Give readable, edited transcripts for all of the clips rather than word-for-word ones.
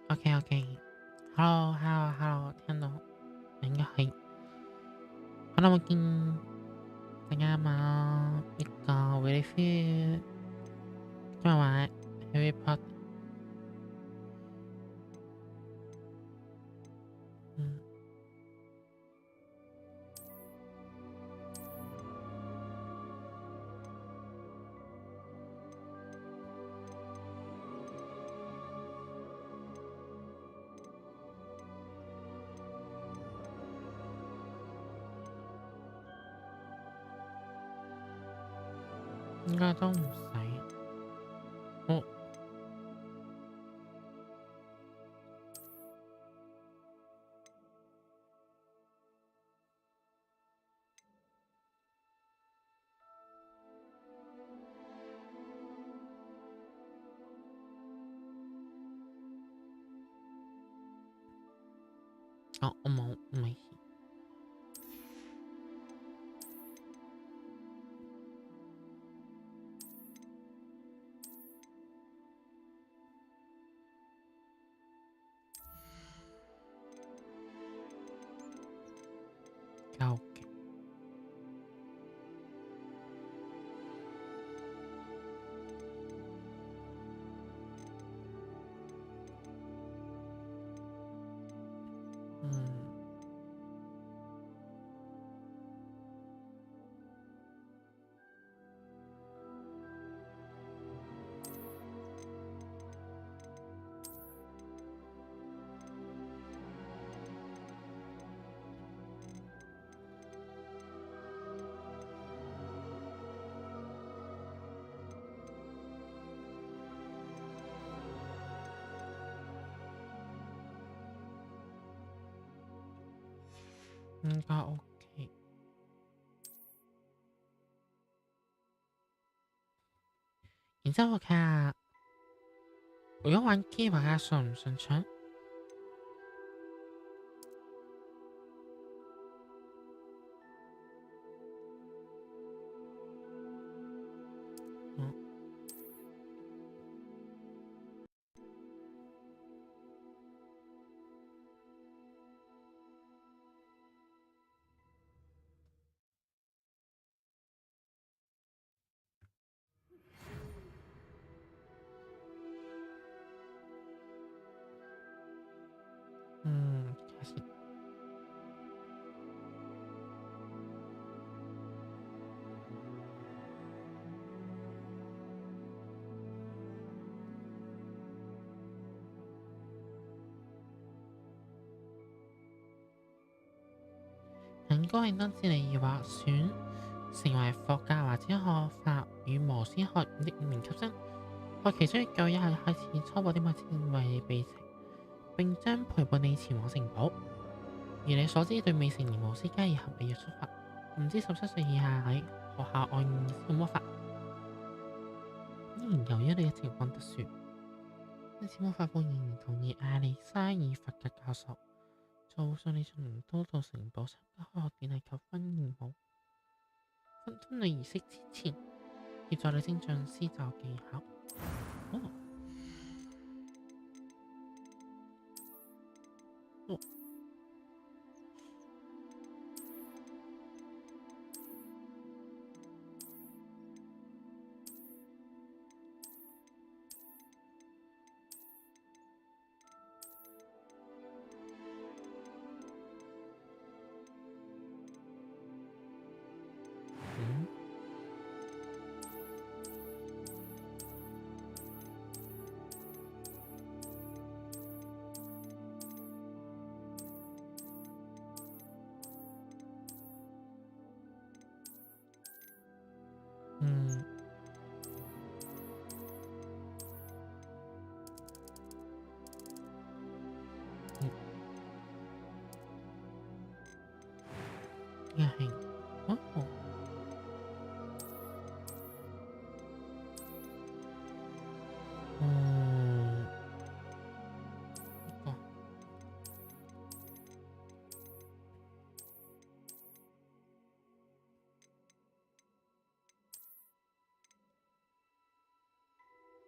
OK，Hello，聽到應該係好耐冇見大家嘛？呢個 Really Feel 今日玩 Harry Potter， 應該都唔使。我冇，唔係。應該 OK。然之後我睇下，如果玩機大家順唔順暢？開始。應該係當時你話選成為霍格華茲學法與魔仙學院的5年級生，學期將9日開始初步的某天為你備齊，並將陪伴你前往城堡。而你所知對未成年巫師加以合理約束法，唔知17歲以下喺學校外面使用魔法。由於你嘅情況特殊，因此魔法部仍然同意亞歷沙爾法格教授做上你從龍都到城堡參加開學典禮及婚禮儀式之前，協助你精進施咒技巧。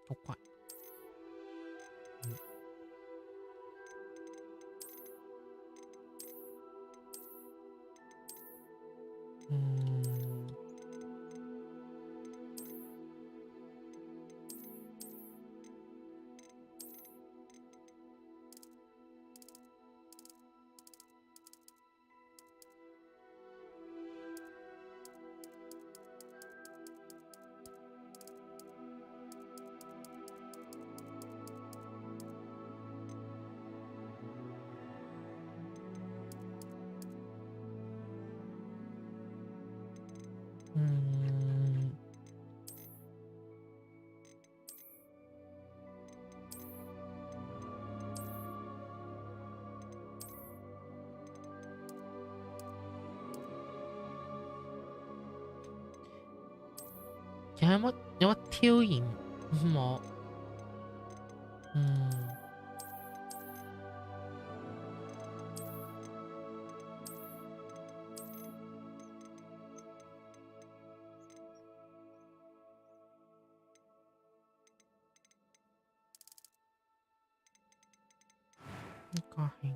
好怪。有乜挑戰我？呢個係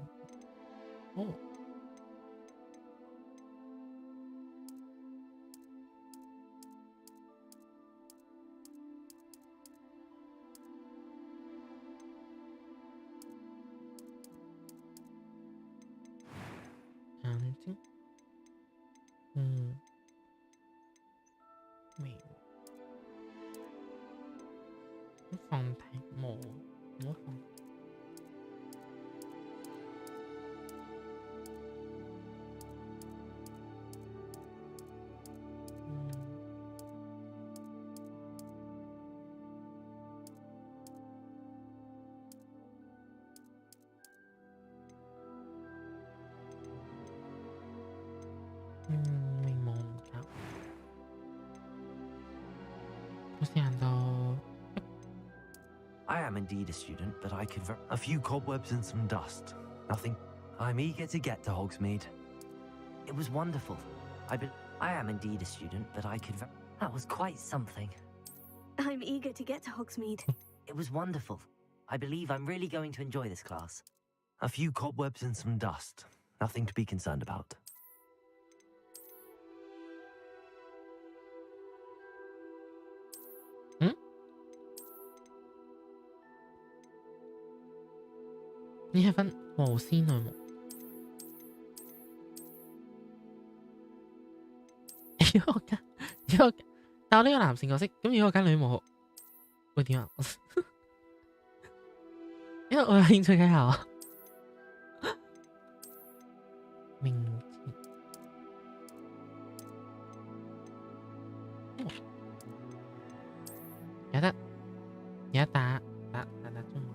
眼睛，眉，放題冇放。眉毛唔夠，好似行到。I am indeed a student, but I convert a few cobwebs and some dust. Nothing. I'm eager to get to Hogsmeade. It was wonderful. I am indeed a student, but I convert. That was quite something. I'm eager to get to Hogsmeade. It was wonderful. I believe I'm really going to enjoy this class. A few cobwebs and some dust. Nothing to be concerned about.呢係分無絲內膜。但我呢個男性角色，咁如果我揀女模會點啊？因為我有興趣睇下啊。名字有得打中文。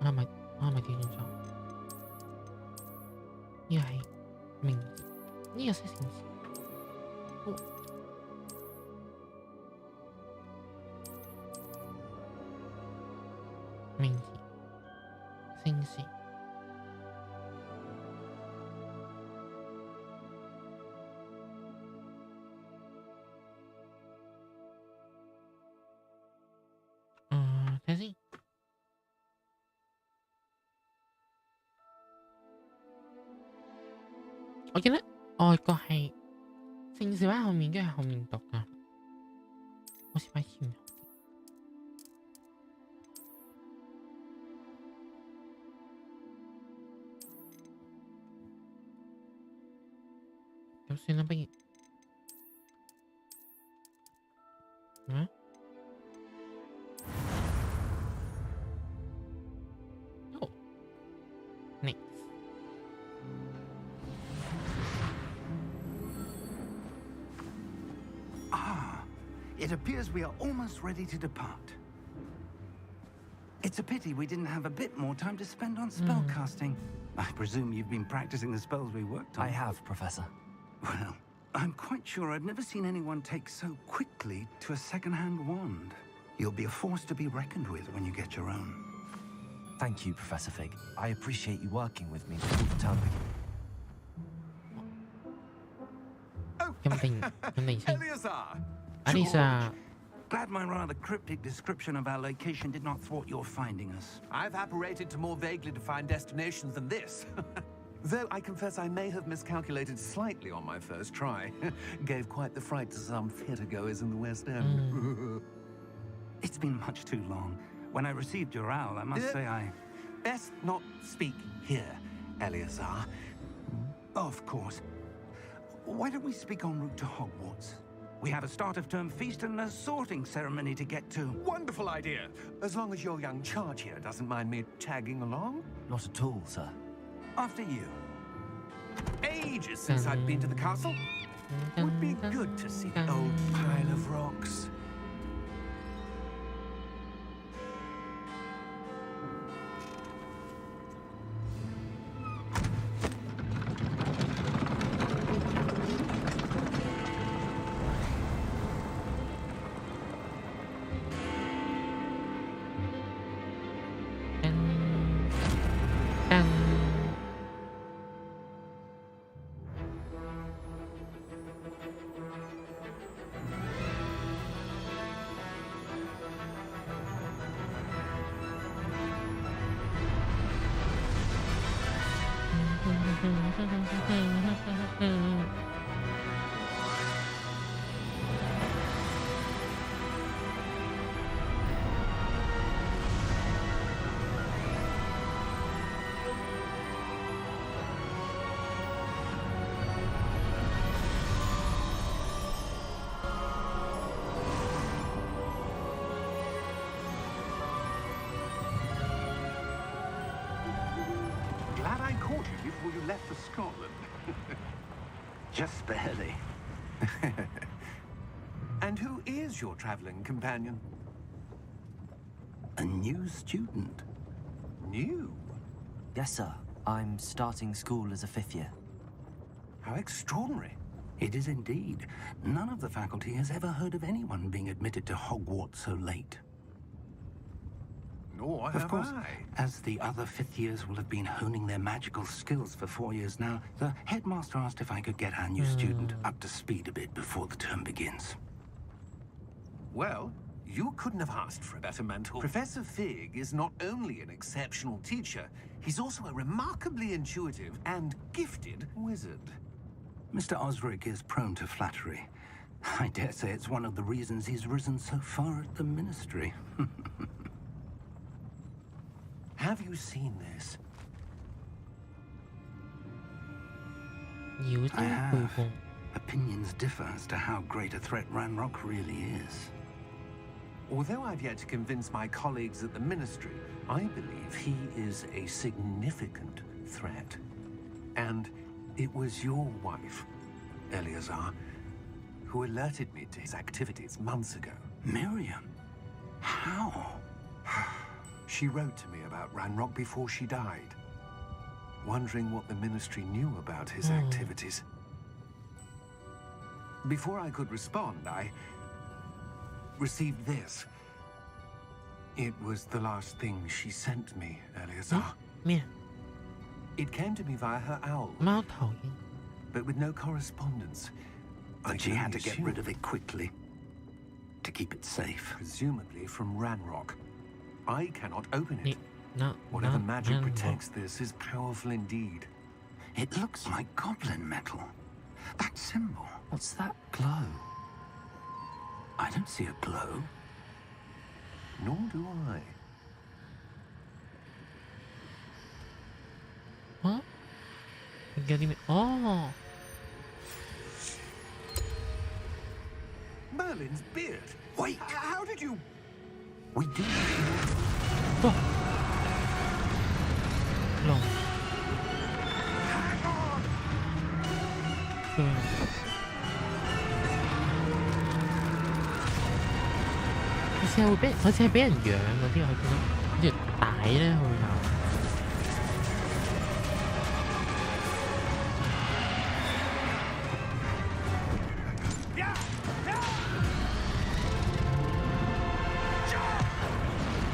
我係咪調轉咗？呢個係名字，呢個係姓氏。名字，姓氏。睇下先。我記得外國係姓氏喺後面，跟住後面讀㗎，好似擺前面。咁算啦，不如next。It appears we are almost ready to depart. It's a pity we didn't have a bit more time to spend on spellcasting. I presume you've been practicing the spells we worked on. I have, Professor. Well, I'm quite sure I've never seen anyone take so quickly to a second-hand wand. You'll be a force to be reckoned with when you get your own. Thank you, Professor Fig. I appreciate you working with me before the term begins. Elisa. Glad my rather cryptic description of our location did not thwart your finding us. I've apparated to more vaguely defined destinations than this. Though I confess I may have miscalculated slightly on my first try. Gave quite the fright to some theatre-goers in the West End. It's been much too long. When I received your owl, I must say I... Best not speak here, Eleazar. Of course. Why don't we speak en route to Hogwarts? We have a start-of-term feast and a sorting ceremony to get to. Wonderful idea. As long as your young charge here doesn't mind me tagging along. Not at all, sir. After you. Ages since I've been to the castle. Would be good to see the old pile of rocks. Glad I caught you before you left for Scotland. Just barely. And who is your traveling companion? A new student. New? Yes, sir. I'm starting school as a 5th year. How extraordinary. It is indeed. None of the faculty has ever heard of anyone being admitted to Hogwarts so late. Nor Of have course, I. as the other 5th years will have been honing their magical skills for 4 years now, the headmaster asked if I could get our new student up to speed a bit before the term begins. Well, you couldn't have asked for a better mentor. Professor Fig is not only an exceptional teacher, he's also a remarkably intuitive and gifted wizard. Mr. Osric is prone to flattery. I dare say it's one of the reasons he's risen so far at the ministry. Have you seen this? 妖精 I 背 have. 叛。 Opinions differ as to how great a threat Ranrock really is. Although I've yet to convince my colleagues at the ministry, I believe he is a significant threat. And it was your wife, Eleazar, who alerted me to his activities months ago. Miriam? How? She wrote to me about Ranrock before she died, wondering what the ministry knew about his activities. Before I could respond, I received this. It was the last thing she sent me, Eleazar. 咩？ It came to me via her owl, 貓頭鷹 but with no correspondence. I But she can had only to get assume, rid of it quickly. To keep it safe. presumably from Ranrock. I cannot open 你 it. 嗱 Whatever 嗱 magic 嗱 protects this is powerful indeed. It looks like goblin metal. That symbol. What's that glow? I don't see a glow. Nor do I. 嚇？有啲咩？哦， Merlin's beard. Wait! How did you? We do. 哇！龍對啊好似係俾人養嗰啲，我見到好似帶咧會有。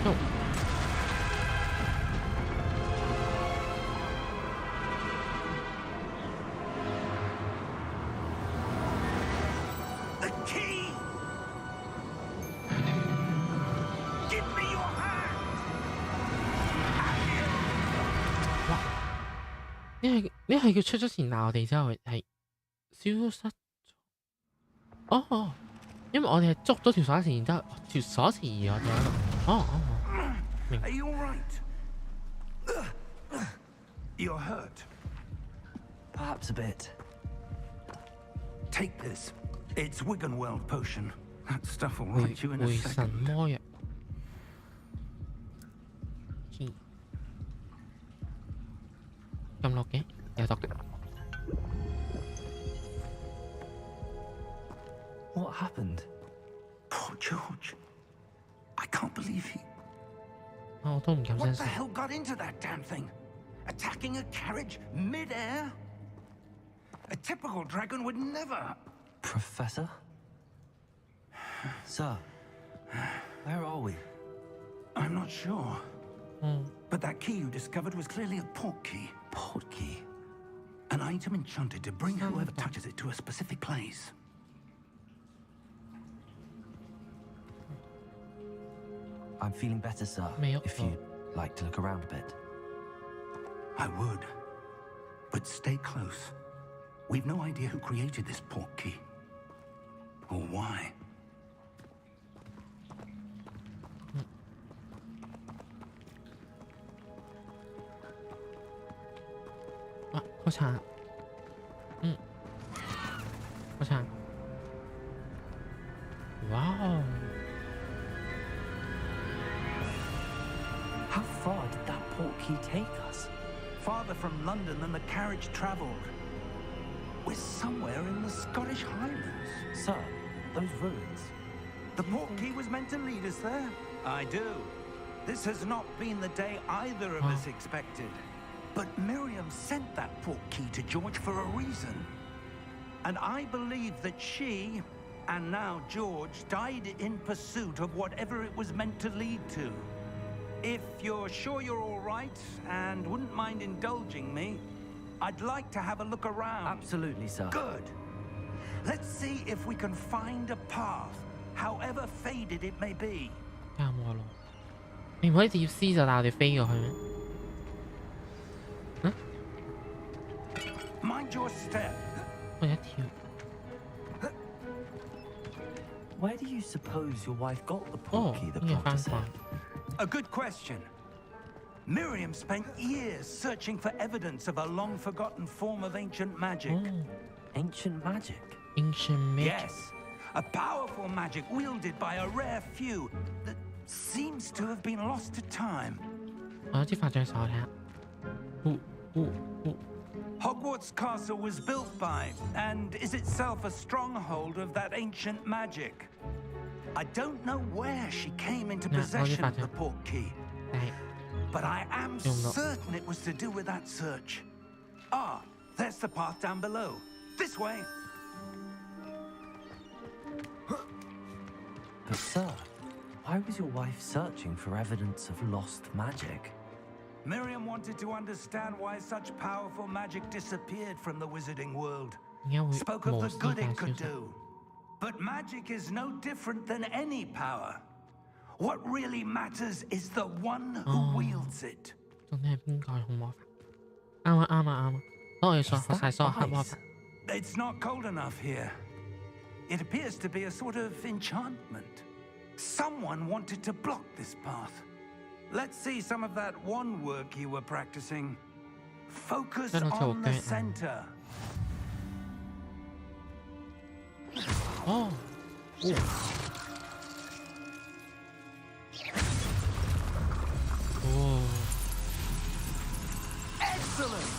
哦 The key! Give me your hand! 呢係佢出咗前鬧我哋之後係消失咗。哦，因為我哋係捉咗條鎖匙，然之後條鎖匙我哋喺度。明 Are you all right? You're hurt. Perhaps a bit. Take this. It's Wiggenweld potion. That stuff will 回 right you in a 回神 second. 魔藥。咁落嘅有毒嘅。 What happened? Poor George. I can't believe he... 我都唔敢相 What 信 the。hell got into that damn thing? Attacking a carriage mid-air? A typical dragon would never... Professor? Sir, where are we? I'm not sure. 嗯， But that key you discovered was clearly a port key. Portkey. An item enchanted to bring whoever touches it to a specific place. I'm feeling better, sir. May I- If you'd like to look around a bit. I would. But stay close. We've no idea who created this portkey. Or why. 啊，好長，好長，哇哦！ How far did that portkey take us? Farther from London than the carriage travelled. We're somewhere in the Scottish Highlands. Sir, those ruins. The portkey was meant to lead us there. I do. This has not been the day either of us expected. But Miriam sent that portkey to George for a reason. And I believe that she, and now George, died in pursuit of whatever it was meant to lead to. If you're sure you're all right and wouldn't mind indulging me, I'd like to have a look around. Absolutely, sir. Good. Let's see if we can find a path, however faded it may be. 啱我咯，你唔可以直接 C 就帶我哋飛過去咩？ Mind your step. 我一跳， Where do you suppose your wife got the 哦， portkey that 呢個 brought 翻 us 慣 here?， A good question. Miriam spent years searching for evidence of a long-forgotten form of ancient magic. 哦 Ancient magic. ，ancient magic， Yes, a powerful magic wielded by a rare few that seems to have been lost to time. 我有支法杖手睇下，Hogwarts Castle was built by, and is itself a stronghold of that ancient magic. I don't know where she came into Yeah, possession of I'll the portkey, 但係 but I am You'll not. certain it was to do with that search. Ah, there's the path down below. This way. But sir, why was your wife searching for evidence of lost magic? Miriam wanted to understand why such powerful magic disappeared from the wizarding world. 點解會 Spoke of 無 the 私 good 化 it 消 could 失？ do. But magic is no different than any power. What really matters is the one who wields it. 到底係邊個紅魔法？啱啊啱啊啱啊！當我哋所 Is 學晒 that 所有黑魔 wise? 法， It's not cold enough here. It appears to be a sort of enchantment. Someone wanted to block this path. Let's see some of that one work you were practicing. Focus That'll tell on the me. center. 哦，哦， Excellent!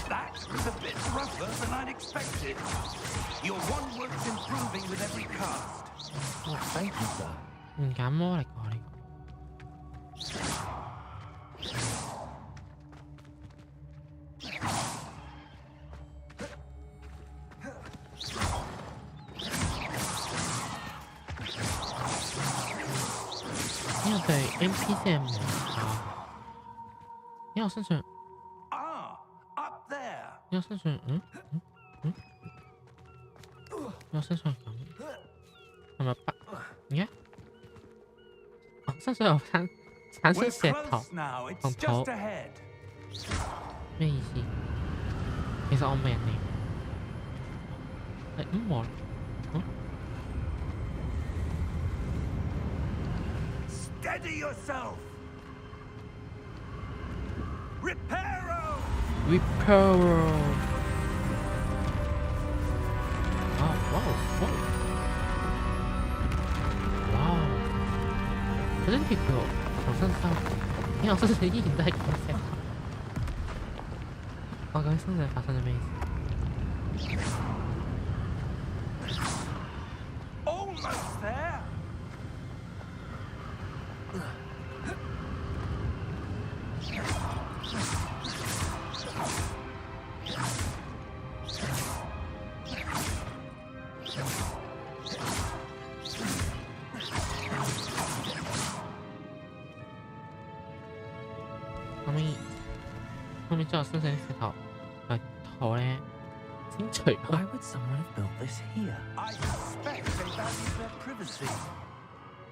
'That was a bit rougher than I'd expected. Your one work's improving with every cast. Oh, thank you, sir. 唔減魔力喎呢個。呢個對 NPC 係冇效，因為我身上， Ah, up there. 因為我身上，因為我身上咁，係咪白？點解？我身上有產生 We're 石頭 close now. It's 同 just 土， ahead. 咩意思？其實我唔係人嚟，係我。 Steady yourself. Reparo. Repair。哇哇哇！哇！嗰張貼叫重新收，因為我身上依然都係咁石頭。我究竟身上發生咗咩事？ Almost there. 可唔可以將我身上啲石頭圖咧清除 Why would someone have built this here? I suspect they valued their privacy.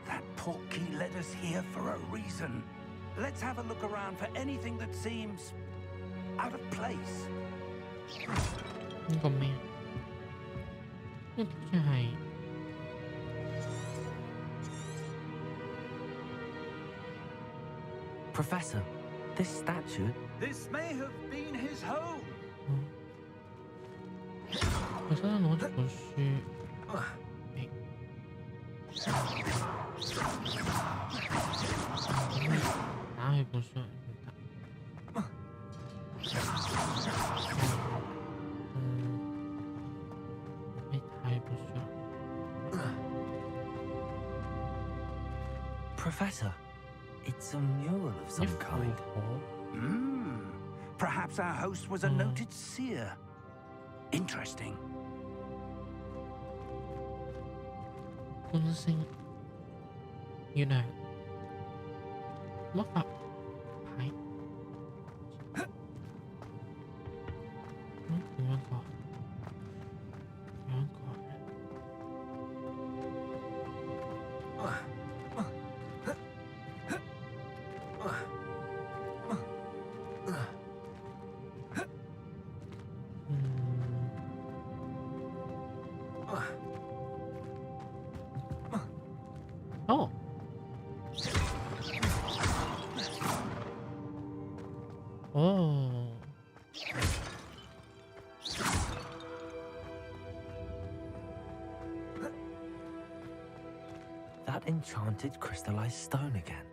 That portkey led us here for a reason. Let's have a look around for anything that seems out of place. 呢個咩？呢個好似係 Professor, this statue. This may have been his home. 佢想攞住本書。打佢本書唔得。你打佢本書。 Professor, it's a mural of some kind. Perhaps our host was a noted seer. Interesting. 觀星月亮魔法牌點樣過？點樣過？哦。 哦， That enchanted crystallized stone again.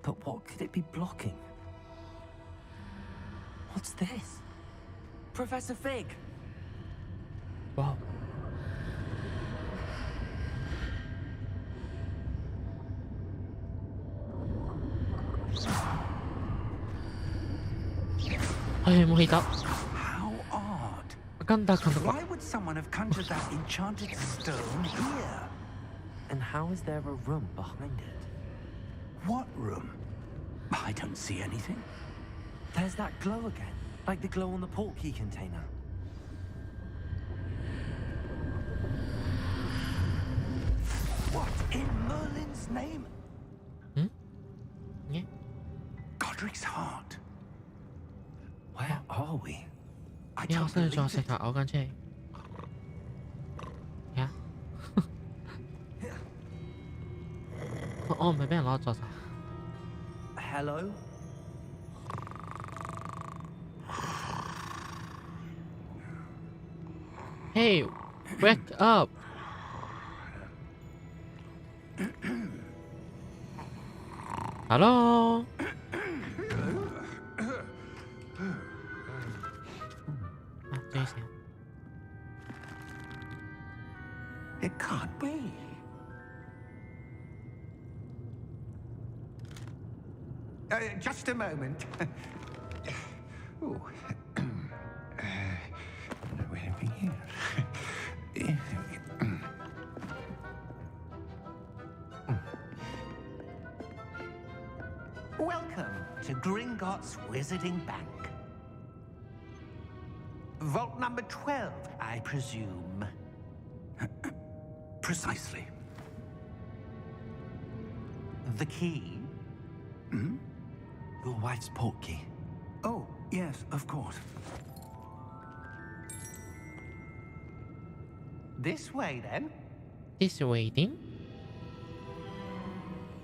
But what could it be blocking? What's this? Professor Fig! 哇！冇氣得。 How odd. 跟得。 Why would someone have conjured that enchanted stone here? And how is there a room behind it? What room? I don't see anything. There's that glow again, like the glow on the portkey container. What in Merlin's name? Yeah. Godric's heart. Where are we? I 我 don't 身 believe 上石 it. 頭嘔緊出嚟。呀！我唔係俾人攞咗晒。 Hello? Hey, wake up! Hello? It can't be. Just a moment. Ooh. Anything here? Welcome to Gringotts Wizarding Bank. Vault number 12, I presume. Precisely. The key? Your wife's portkey. Oh, yes, of course. This way, then. This waiting?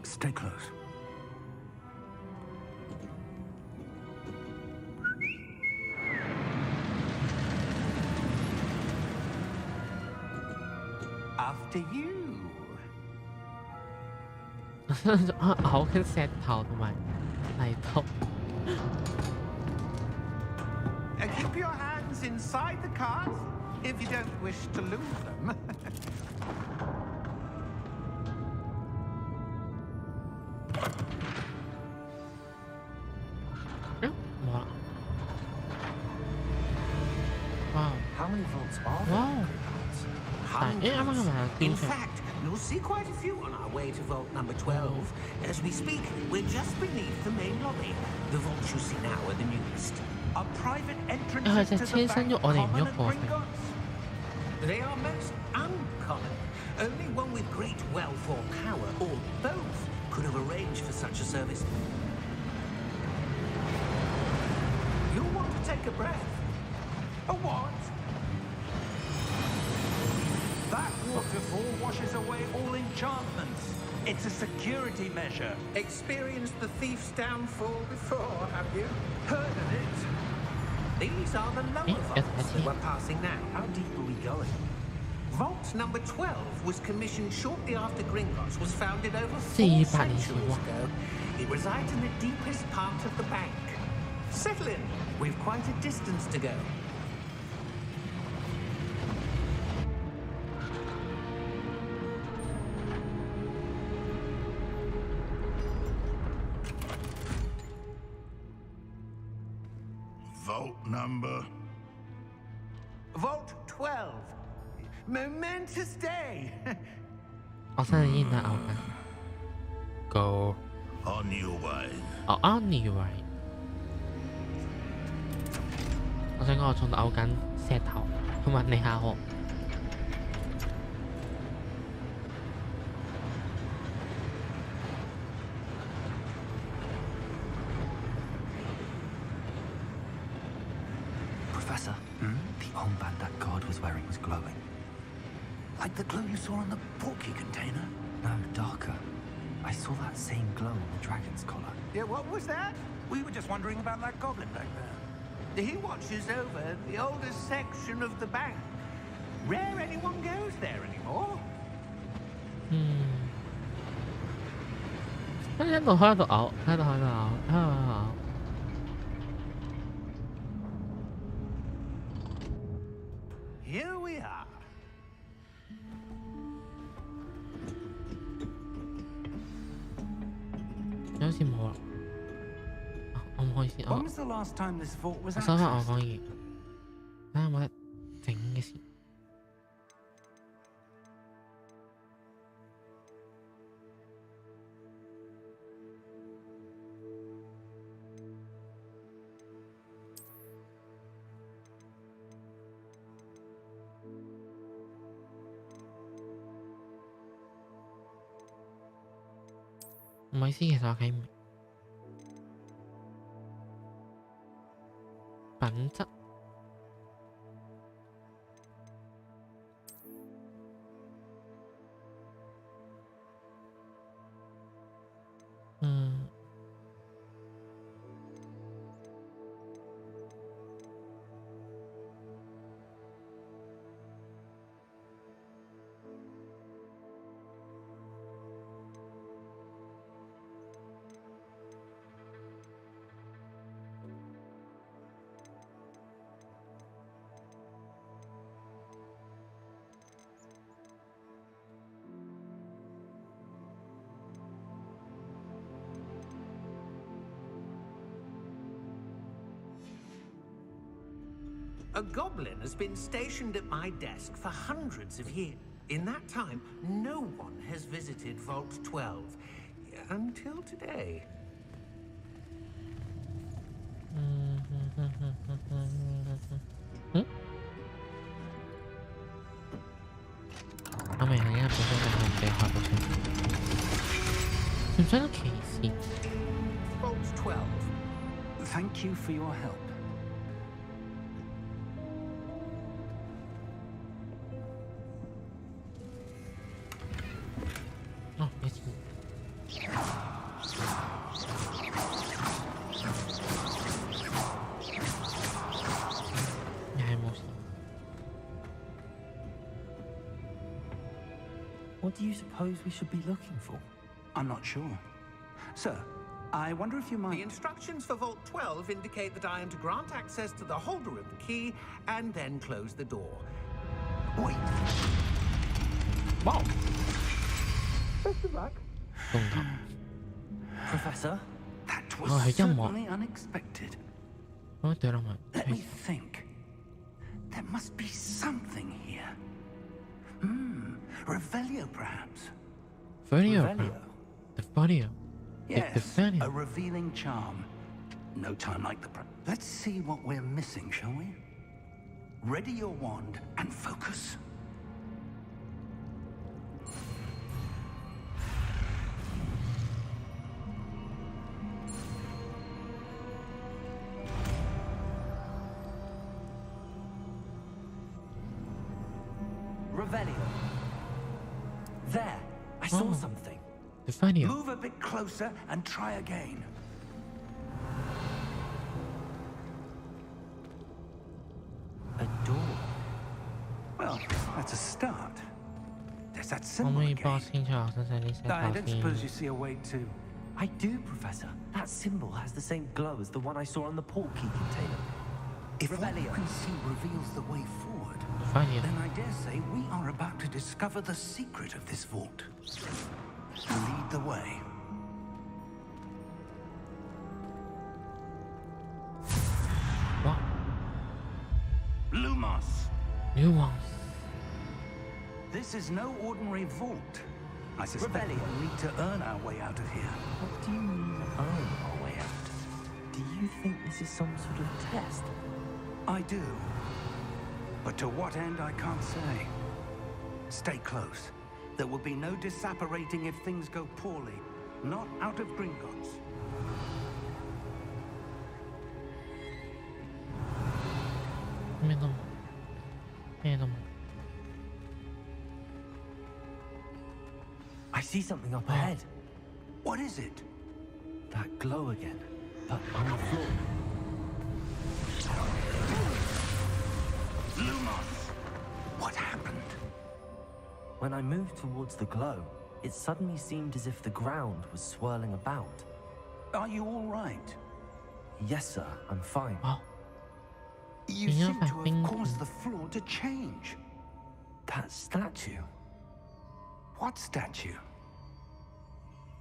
Stay close. After you. 嘔緊石頭同埋泥土。 Keep your hands inside the cart if you don't wish to lose them. 冇啦。哇！ How many vaults are there? 哇！但係啱啱係咪有 In 電出嚟？ fact, you'll see quite a few on our way to vault number 12. As we speak, we're just beneath the main lobby. The vaults you see now are the newest. Are private 係 entrances 就 to 車 the 身 bank 喐，我哋唔 common 喐 at 過。 Gringotts? They are most uncommon. Only one with great wealth or power, or both, could have arranged for such a service. You'll want to take a breath. A what? That waterfall washes away all enchantments. It's a security measure. Experienced the thief's downfall before, have you? Heard of it? These are the lower vaults that we're passing now. How deep are we going? Vault number 12 was commissioned shortly after Gringotts was founded over 4 400 centuries年 ago. It resides in the deepest part of the bank. Settle in. We've quite a distance to go. Vault number. Vault 12. Momentous day. 我真係已經喺嘔緊。Go On your way. 哦 anyway， 我想講我仲嘔緊石頭，佢問你下我。Professor, the armband that guard was wearing was glowing. Like the glow you saw on the portkey container? No, darker. I saw that same glow on the dragon's collar. Yeah, what was that? We were just wondering about that goblin back there. He watches over the oldest section of the bank. Rare anyone goes there anymore. 一路喺度嘔，喺度嘔。Here we are. 好似冇啦。我唔可以先， When was the last time this vault was 我收翻我 accessed? 講嘢，睇下有冇得整嘅事。唔好意思，其實我睇唔明。品質。A goblin has been stationed at my desk for hundreds of years. In that time, no one has visited Vault 12 until today. 我明係因為本身就係唔俾開到出嚟，唔想歧視。Vault 12. Thank you for your help. 哦，有錢。又係冇事。What do you suppose we should be looking for? I'm not sure. Sir, I wonder if you The might... instructions for Vault 12 indicate that I am to grant access to the holder of the key and then close the door. Wait, 哇！ Best of luck. 動頭。 Professor? that Oh, was hey, young certainly unexpected. 我對啦嘛。 Let me think. There must be something here. Revelio, perhaps. Folio. Revelio? The folio. Yes, Epiphania. a revealing charm. No time like the Let's see what we're missing, shall we? Ready your wand and focus. Revelio. There, I saw something. Epiphania. Move a bit closer and try again. A door. Well, that's a start. There's that 可唔 symbol 可以 again. 幫我清楚我身上呢些 I 頭 don't 先？ suppose you see a way to. I do, Professor. That symbol has the same glow as the one I saw on the portkey container. If what you Revelio. can see reveals the way forward, Epiphania. then I dare say we are about to discover the secret of this vault. Lead the way. Wow. Lumos! Nuance. This is no ordinary vault. I suspect Revelio. we'll need to earn our way out of here. What do you mean, earn our way out? Do you think this is some sort of test? I do. But to what end, I can't say. Stay close. There will be no disapparating if things go poorly. Not out of Gringotts. I see something up ahead. What is it? That glow again, but on the floor. Lumos! What happened? When I moved towards the glow, it suddenly seemed as if the ground was swirling about. Are you all right? Yes, sir, I'm fine. Wow. You Yeah, seem I to have think- caused the floor to change. That statue. What statue?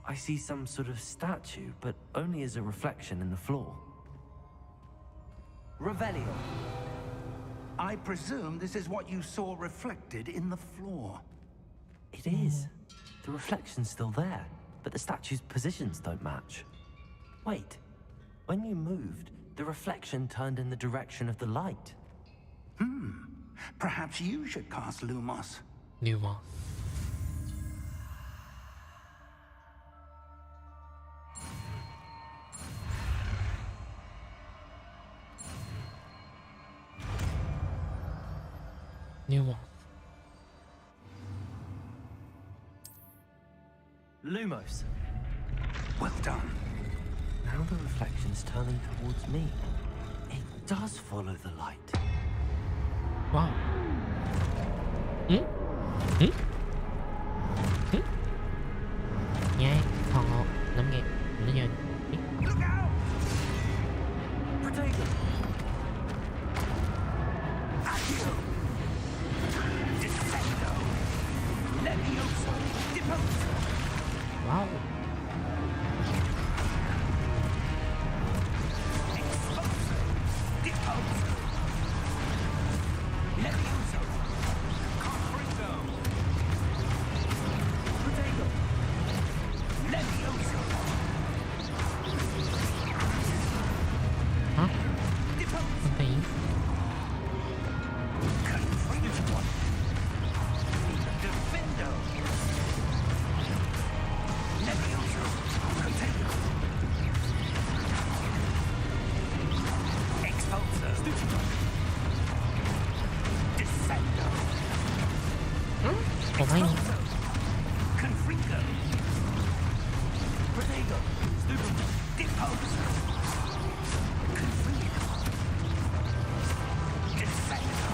I see some sort of statue, but only as a reflection in the floor. Revelio. I presume this is what you saw reflected in the floor. It is. The reflection's still there, but the statue's positions don't match. Wait. When you moved, the reflection turned in the direction of the light. Perhaps you should cast Lumos. Nuance. Nuance. Lumos. Well done. Now the reflection's turning towards me. It does follow the light. Wow. 嘢同我諗嘅唔一樣。咦 Look out! Potato! Accio! Descendo! Levioso! Deposo! Wow. Exposo! Deposo! Levioso! Confringo! Potato! Levioso! 嚇？ Deposo! 我哋 Confringo! Defendo! Levioso! Potato! Expulso! Descendo! 我反應 Confringo! Potato! Deposo! Confringo! Descendo!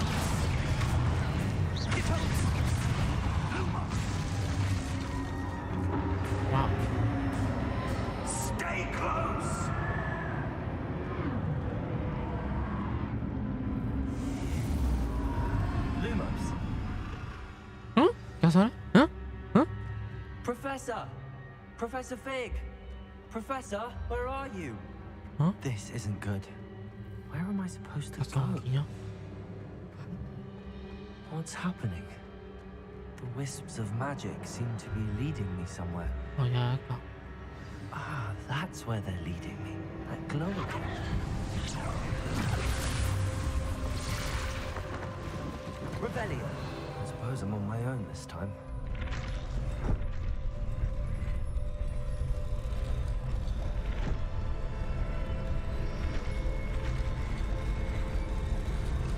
Deposo! Lumos! Wow. Stay close! Lumos! 教授咧？ Professor! Professor Fig! Professor, where are you? Huh? This isn't good. Where am I supposed to 教授唔 go? 見咗。 What's happening? The wisps of magic seem to be leading me somewhere. 我有一個。Ah, that's where they're leading me. That glow again. Rebellion. I suppose I'm on my own this time.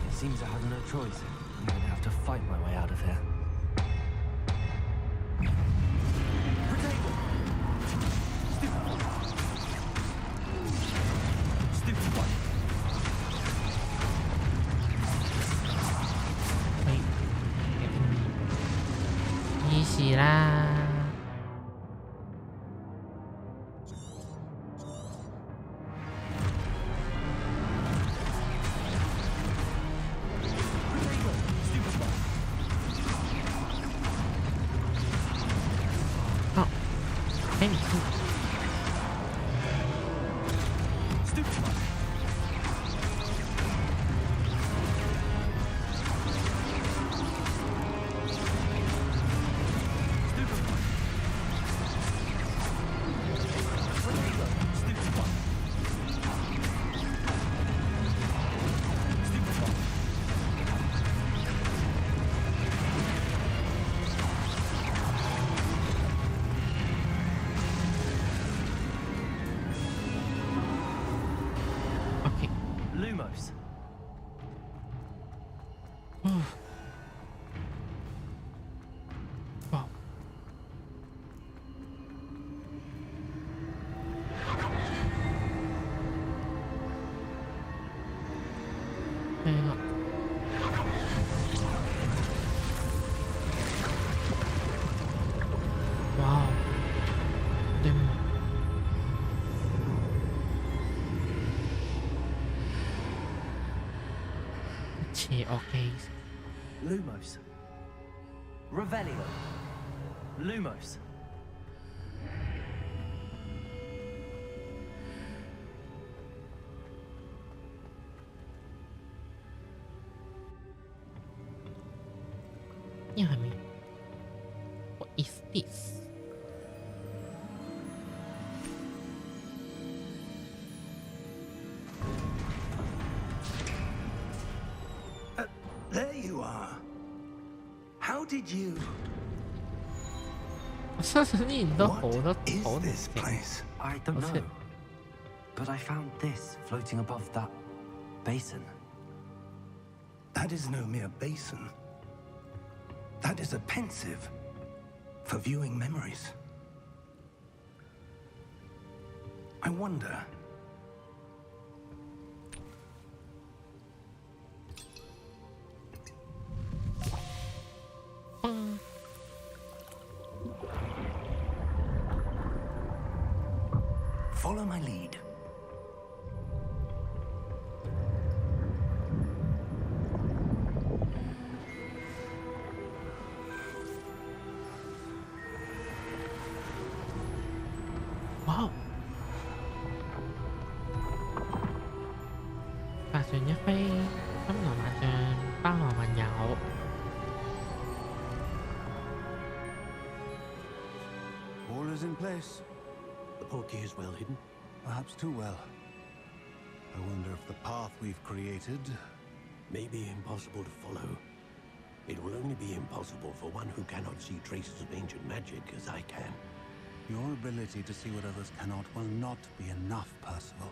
It seems I have no choice. I'm going to have to fight my way out of here. Stupid one. 一起啦！好，给你出。Lumos. 哇！对了，哇哦，对吗？邪惡嘅 Lumos. Revelio. Lumos. What is this? There you are. How did you... 相信啲人都好 What 多 is 好 this 嘅。 place? I don't What's know. it? But I found this floating above that basin. That is no mere basin. That is a pensive for viewing memories. I wonder... Follow my lead. Wow！ 帆船一飛，森羅萬象，包羅萬有。All is in place. The portkey is well hidden. Perhaps too well. I wonder if the path we've created... May be impossible to follow. It will only be impossible for one who cannot see traces of ancient magic as I can. Your ability to see what others cannot will not be enough, Percival.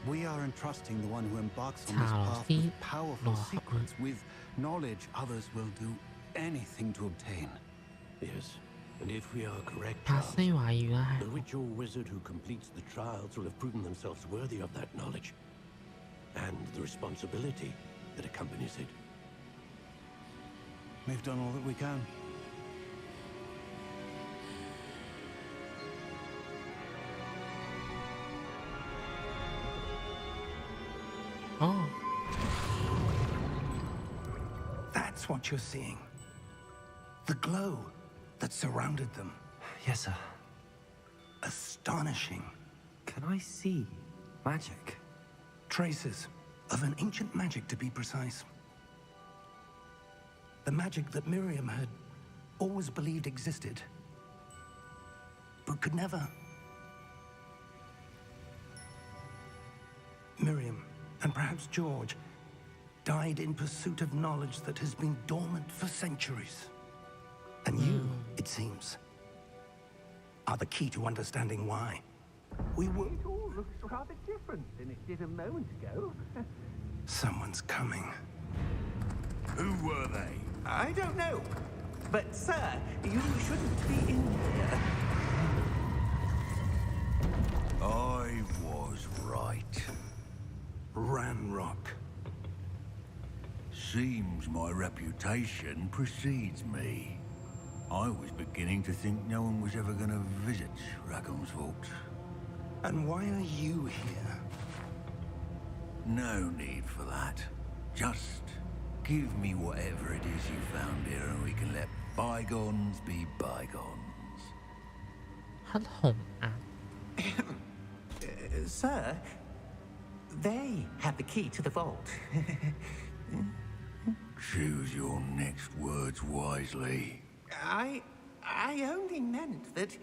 We are entrusting the one who embarks on this path with powerful secrets, with knowledge others will do anything to obtain. Yes, and if we are correct, 拍西華語啦， the witch or wizard who completes the trials will have proven themselves worthy of that knowledge and the responsibility that accompanies it. We've done all that we can. Oh. That's what you're seeing. The glow that surrounded them. Yes, sir. Astonishing. Can I see magic? Traces of an ancient magic, to be precise. The magic that Miriam had always believed existed, but could never Miriam, and perhaps George, died in pursuit of knowledge that has been dormant for centuries. And you, it seems, are the key to understanding why. We were... It all looks rather different than it did a moment ago. Someone's coming. Who were they? I don't know. But, sir, you shouldn't be in here. I was right. Ranrock. Seems my reputation precedes me. I was beginning to think no one was ever going to visit Rackham's vault. And why are you here? No need for that. Just give me whatever it is you found here and we can let bygones be bygones. 很紅啊 Sir, they have the key to the vault. Choose your next words wisely. I only meant that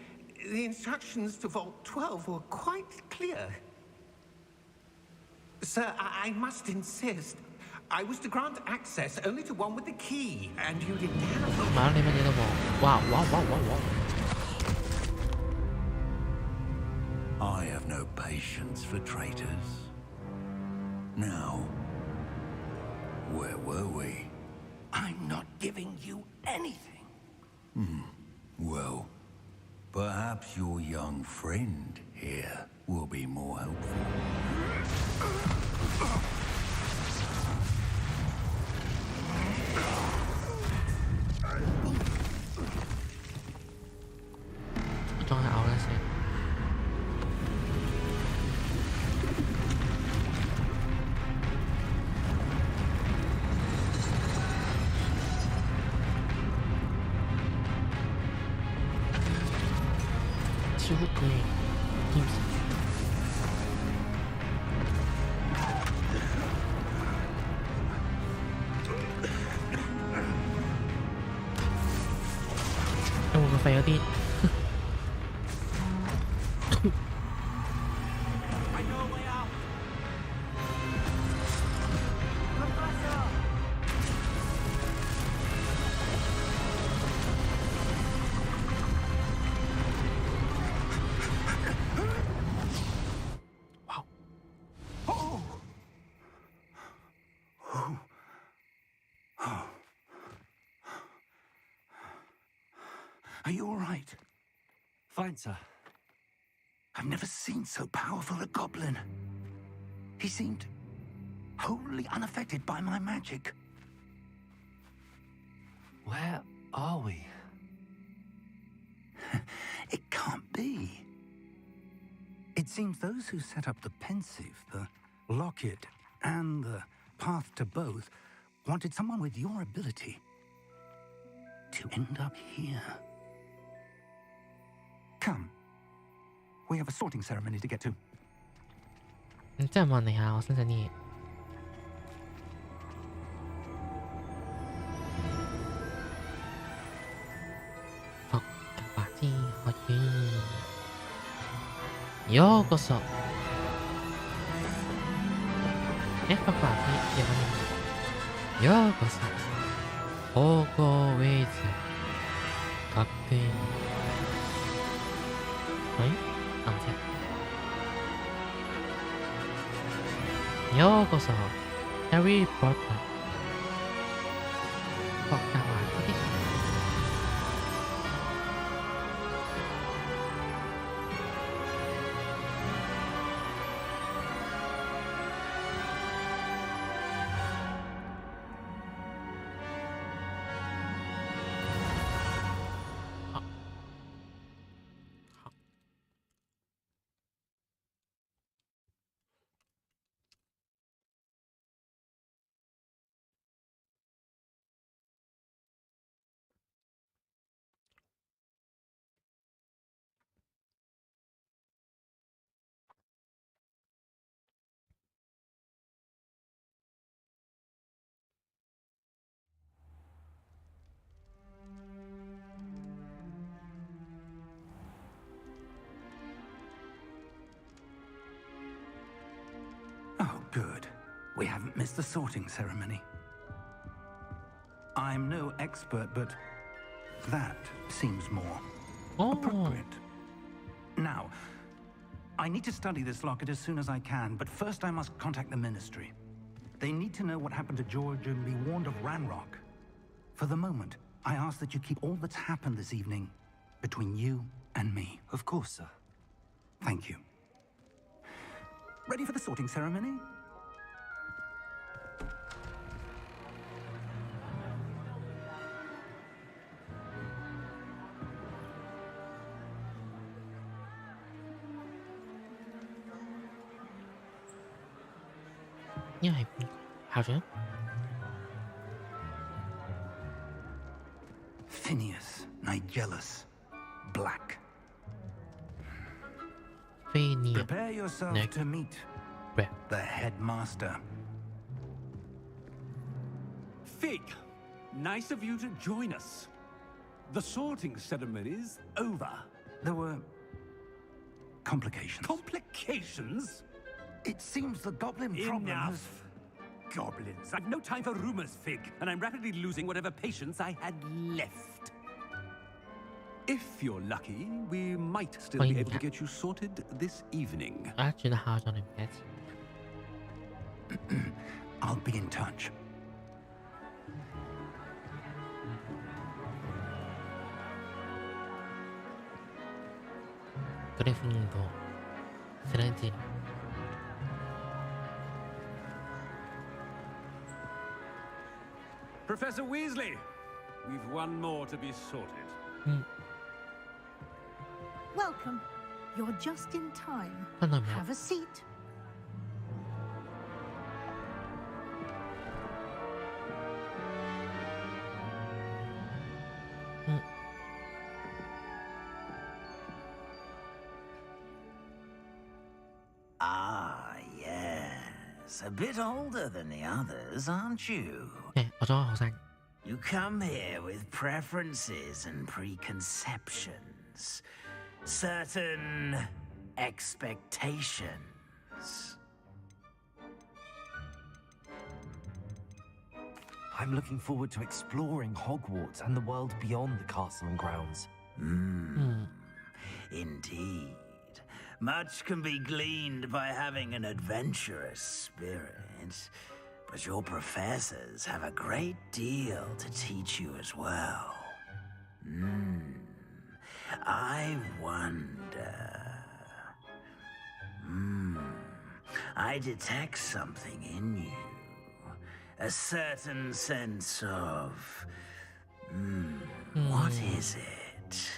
the instructions to Vault 12 were quite clear. Sir, I must insist. I was to grant access only to one with the key, and you didn't have it. 馬上你乜嘢都冇，哇哇哇哇哇！ I have no patience for traitors. Now, where were we? I'm not giving you anything. Well, perhaps your young friend here will be more helpful. 仲係嘔緊先。超攰，兼時。會唔會廢咗啲？ Are you all right? Fine, sir. I've never seen so powerful a goblin. He seemed wholly unaffected by my magic. Where are we? It can't be. It seems those who set up the pensive, the locket, and the path to both wanted someone with your ability to end up here. Come. We have a sorting ceremony to get to. 真係冇人嚟下我身上啲嘢。霍格華茲學院。ようこそ。霍格華茲日本語。ようこそ。ホーゴウェイズ学園。ようこそ、ハリー・ポッター。霍格華茲的 Good. We haven't missed the sorting ceremony. I'm no expert, but that seems more appropriate. Now, I need to study this locket as soon as I can, but first I must contact the Ministry. They need to know what happened to George and be warned of Ranrock. For the moment, I ask that you keep all that's happened this evening between you and me. Of course, sir. Thank you. Ready for the sorting ceremony? Phineas Nigellus Black. Prepare yourself to meet the headmaster. Fig, nice of you to join us. The sorting ceremony's over. There were complications. Complications? It seems the goblin problem has... Goblins. I've no time for rumors, Fig, and I'm rapidly losing whatever patience I had left. If you're lucky, we might still be able to get you sorted this evening. I'll be in touch. Professor Weasley, we've one more to be sorted. Welcome. You're just in time. Have a seat. Ah, yes. A bit older than the others, aren't you? You come here with preferences and preconceptions. Certain expectations. I'm looking forward to exploring Hogwarts and the world beyond the castle and grounds. Indeed. Much can be gleaned by having an adventurous spirit, but your professors have a great deal to teach you as well. I wonder... I detect something in you. A certain sense of... what is it?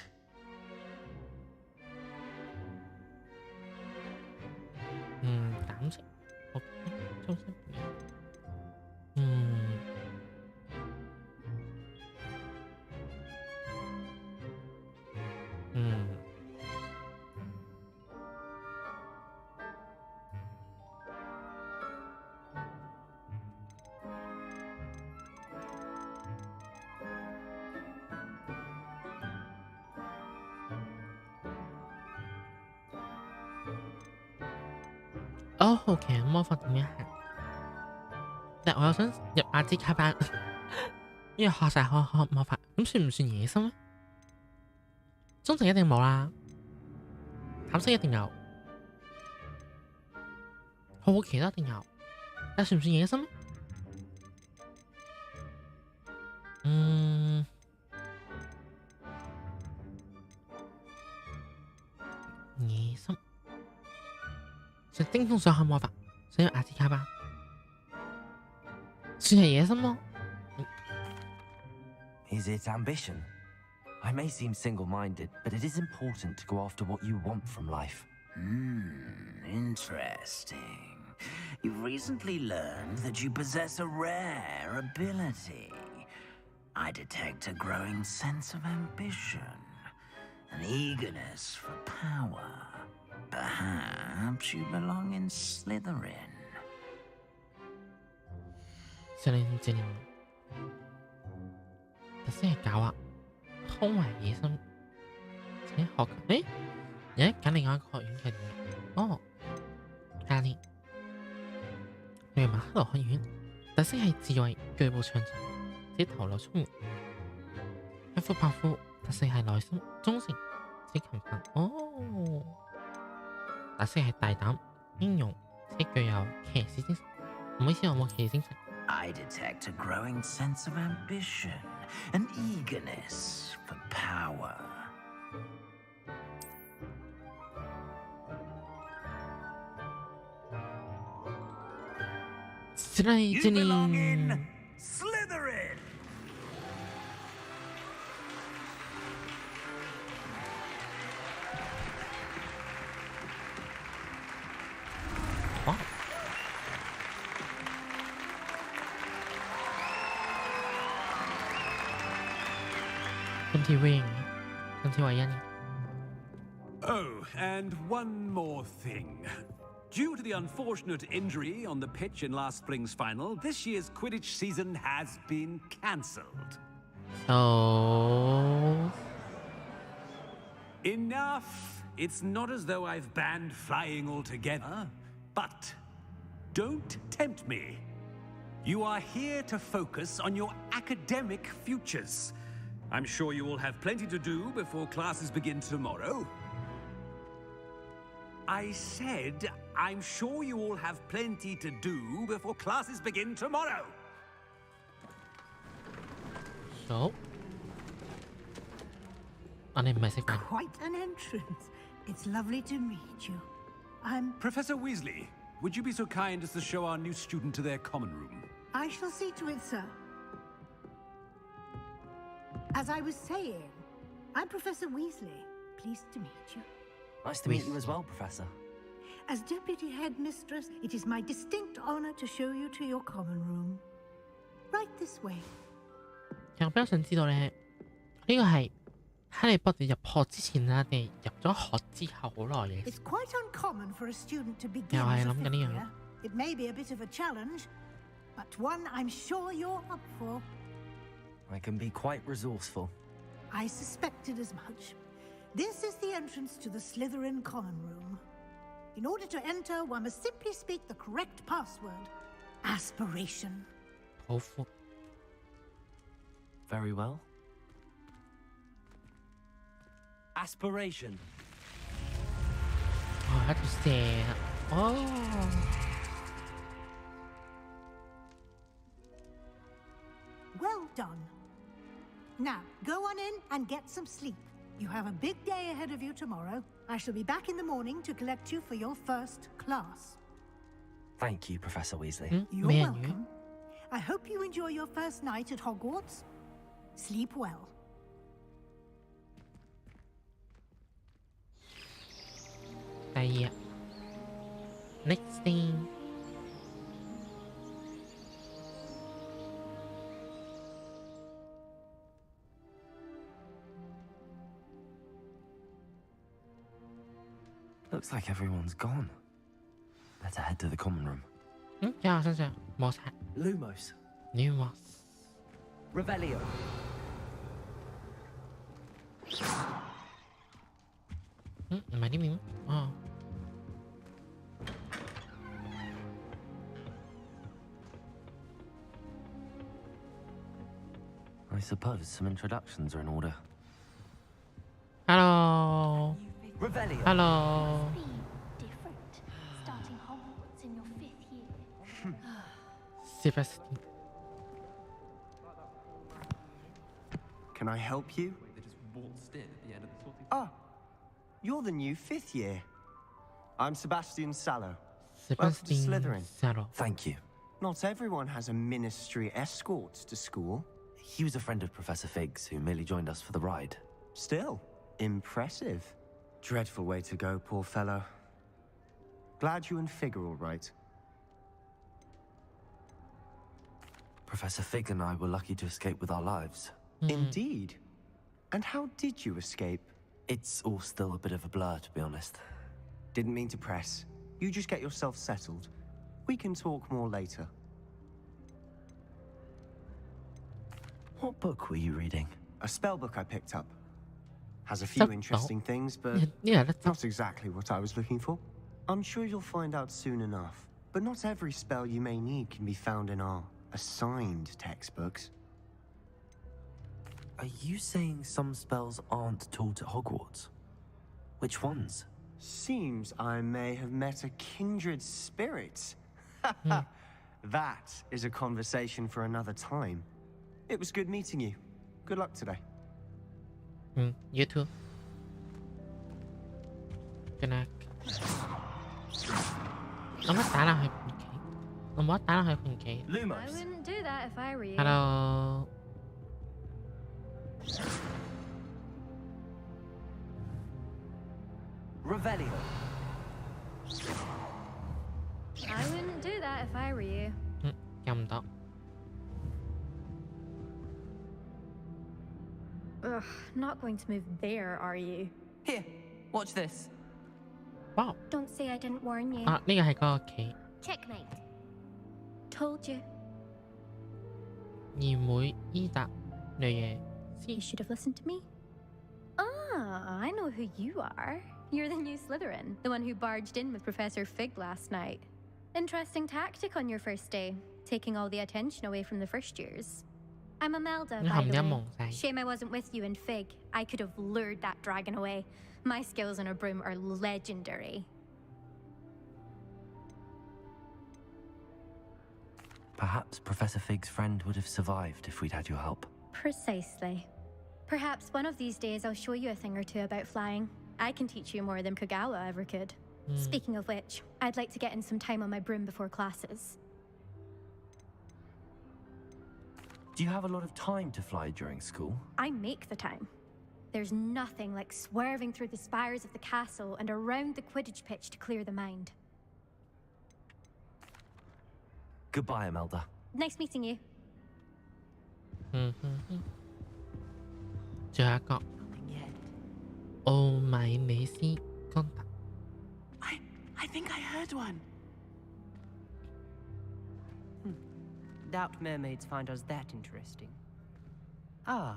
OK， 魔法點樣行？但我又想入阿茲卡班，因為學晒學魔法，咁算唔算野心咧？中正一定冇啦，淡色一定有，好奇都一定有，但算唔算野心咧？野心。想精通所有魔法，想入阿茲卡班，算係野心咯。Is it ambition? I may seem single-minded, but it is important to go after what you want from life. Interesting. You've recently learned that you possess a rare ability. I detect a growing sense of ambition, an eagerness for power. Perhaps you belong in Slytherin. 正特色係狡猾，胸懷野心，且學誒，揀另外一個學院嘅點？哦，加練去馬克羅學院，特色係智慧、巨步長長，且頭腦聰明。一夫百夫，特色係內心忠誠，且勤奮。哦，特色係大膽、英勇，且具有騎士精神。唔好意思，我冇騎士精神。I detect a growing sense of ambition, an eagerness for power. You belong in Slytherin! What? Oh, and one more thing. Due to the unfortunate injury on the pitch in last spring's final, this year's Quidditch season has been cancelled. Oh. Enough! It's not as though I've banned flying altogether, but don't tempt me. You are here to focus on your academic futures. I'm sure you will have plenty to do before classes begin tomorrow. I said, I'm sure you all have plenty to do before classes begin tomorrow. So? Quite an entrance. It's lovely to meet you. I'm... Professor Weasley, would you be so kind as to show our new student to their common room? I shall see to it, sir. As I was saying, I'm Professor Weasley. Pleased to meet you. Nice to meet you as well, Professor. As Deputy Headmistress, it is my distinct honor to show you to your common room. Right this way. 其實我比較想知道咧，呢個係哈利波特入學之前啦，定係入咗學之後好耐嘅？ It's quite uncommon for a student to begin 又係 as a 諗緊 fifth 呢樣 year. It may be a bit of a challenge, but one I'm sure you're up for. I can be quite resourceful. I suspected as much. This is the entrance to the Slytherin common room. In order to enter, one must simply speak the correct password. Aspiration. 抱負 Very well. Aspiration. 哦，一條蛇啊！哦， Well done. Now, go on in and get some sleep. You have a big day ahead of you tomorrow. I shall be back in the morning to collect you for your first class. Thank you, Professor Weasley. You're 咩人語？ welcome. I hope you enjoy your first night at Hogwarts. Sleep well. 第二日 ，next thing。Looks like everyone's gone. Better head to the common room. 喺我身上冇晒 Lumos. Lumos。 Revelio. 唔係呢邊哦。 I suppose some introductions are in order. Hello。 Revelio. Hello。 Different. Starting Hogwarts in your 5th year. Sebastian。 Can I help you? Ah, you're the new 5th year. I'm Sebastian Sallow. Welcome to Slytherin. Sallow. Thank you. Not everyone has a ministry escort to school. He was a friend of Professor Fig's who merely joined us for the ride. Still, impressive. Dreadful way to go, poor fellow. Glad you and Fig are all right. Professor Fig and I were lucky to escape with our lives. Indeed. And how did you escape? It's all still a bit of a blur, to be honest. Didn't mean to press. You just get yourself settled. We can talk more later. What book were you reading? A spell book I picked up. Has a few interesting things, but Yeah, that's not exactly what I was looking for. I'm sure you'll find out soon enough. but not every spell you may need can be found in our assigned textbooks. Are you saying some spells aren't taught at Hogwarts? Which ones? Seems I may have met a kindred spirit. That is a conversation for another time. It was good meeting you. Good luck today. You too. Good luck. 我乜打落去盤棋？我冇得打落去盤棋。I wouldn't do that if I were you. Hello. Revelio. I wouldn't do that if I were you. 入唔到。 Ugh, not going to move there, are you? Here, watch this. Wow. Don't say I didn't warn you. 啊，呢個係嗰個棋。 Checkmate. Told you. 二妹伊達女嘢。 You should have listened to me. Ah, I know who you are. You're the new Slytherin, the one who barged in with Professor Fig last night. Interesting tactic on your first day, taking all the attention away from the first years. I'm Imelda, by the way. Shame I wasn't with you in Fig. I could have lured that dragon away. My skills on a broom are legendary. Perhaps Professor Fig's friend would have survived if we'd had your help. Precisely. Perhaps one of these days I'll show you a thing or two about flying. I can teach you more than Kagawa ever could. Speaking of which, I'd like to get in some time on my broom before classes. Do you have a lot of time to fly during school? I make the time. There's nothing like swerving through the spires of the castle and around the Quidditch pitch to clear the mind. Goodbye, Imelda. Nice meeting you. 最後一個。奧米美斯岡特。 I think I heard one. Doubt mermaids find us that interesting. Ah,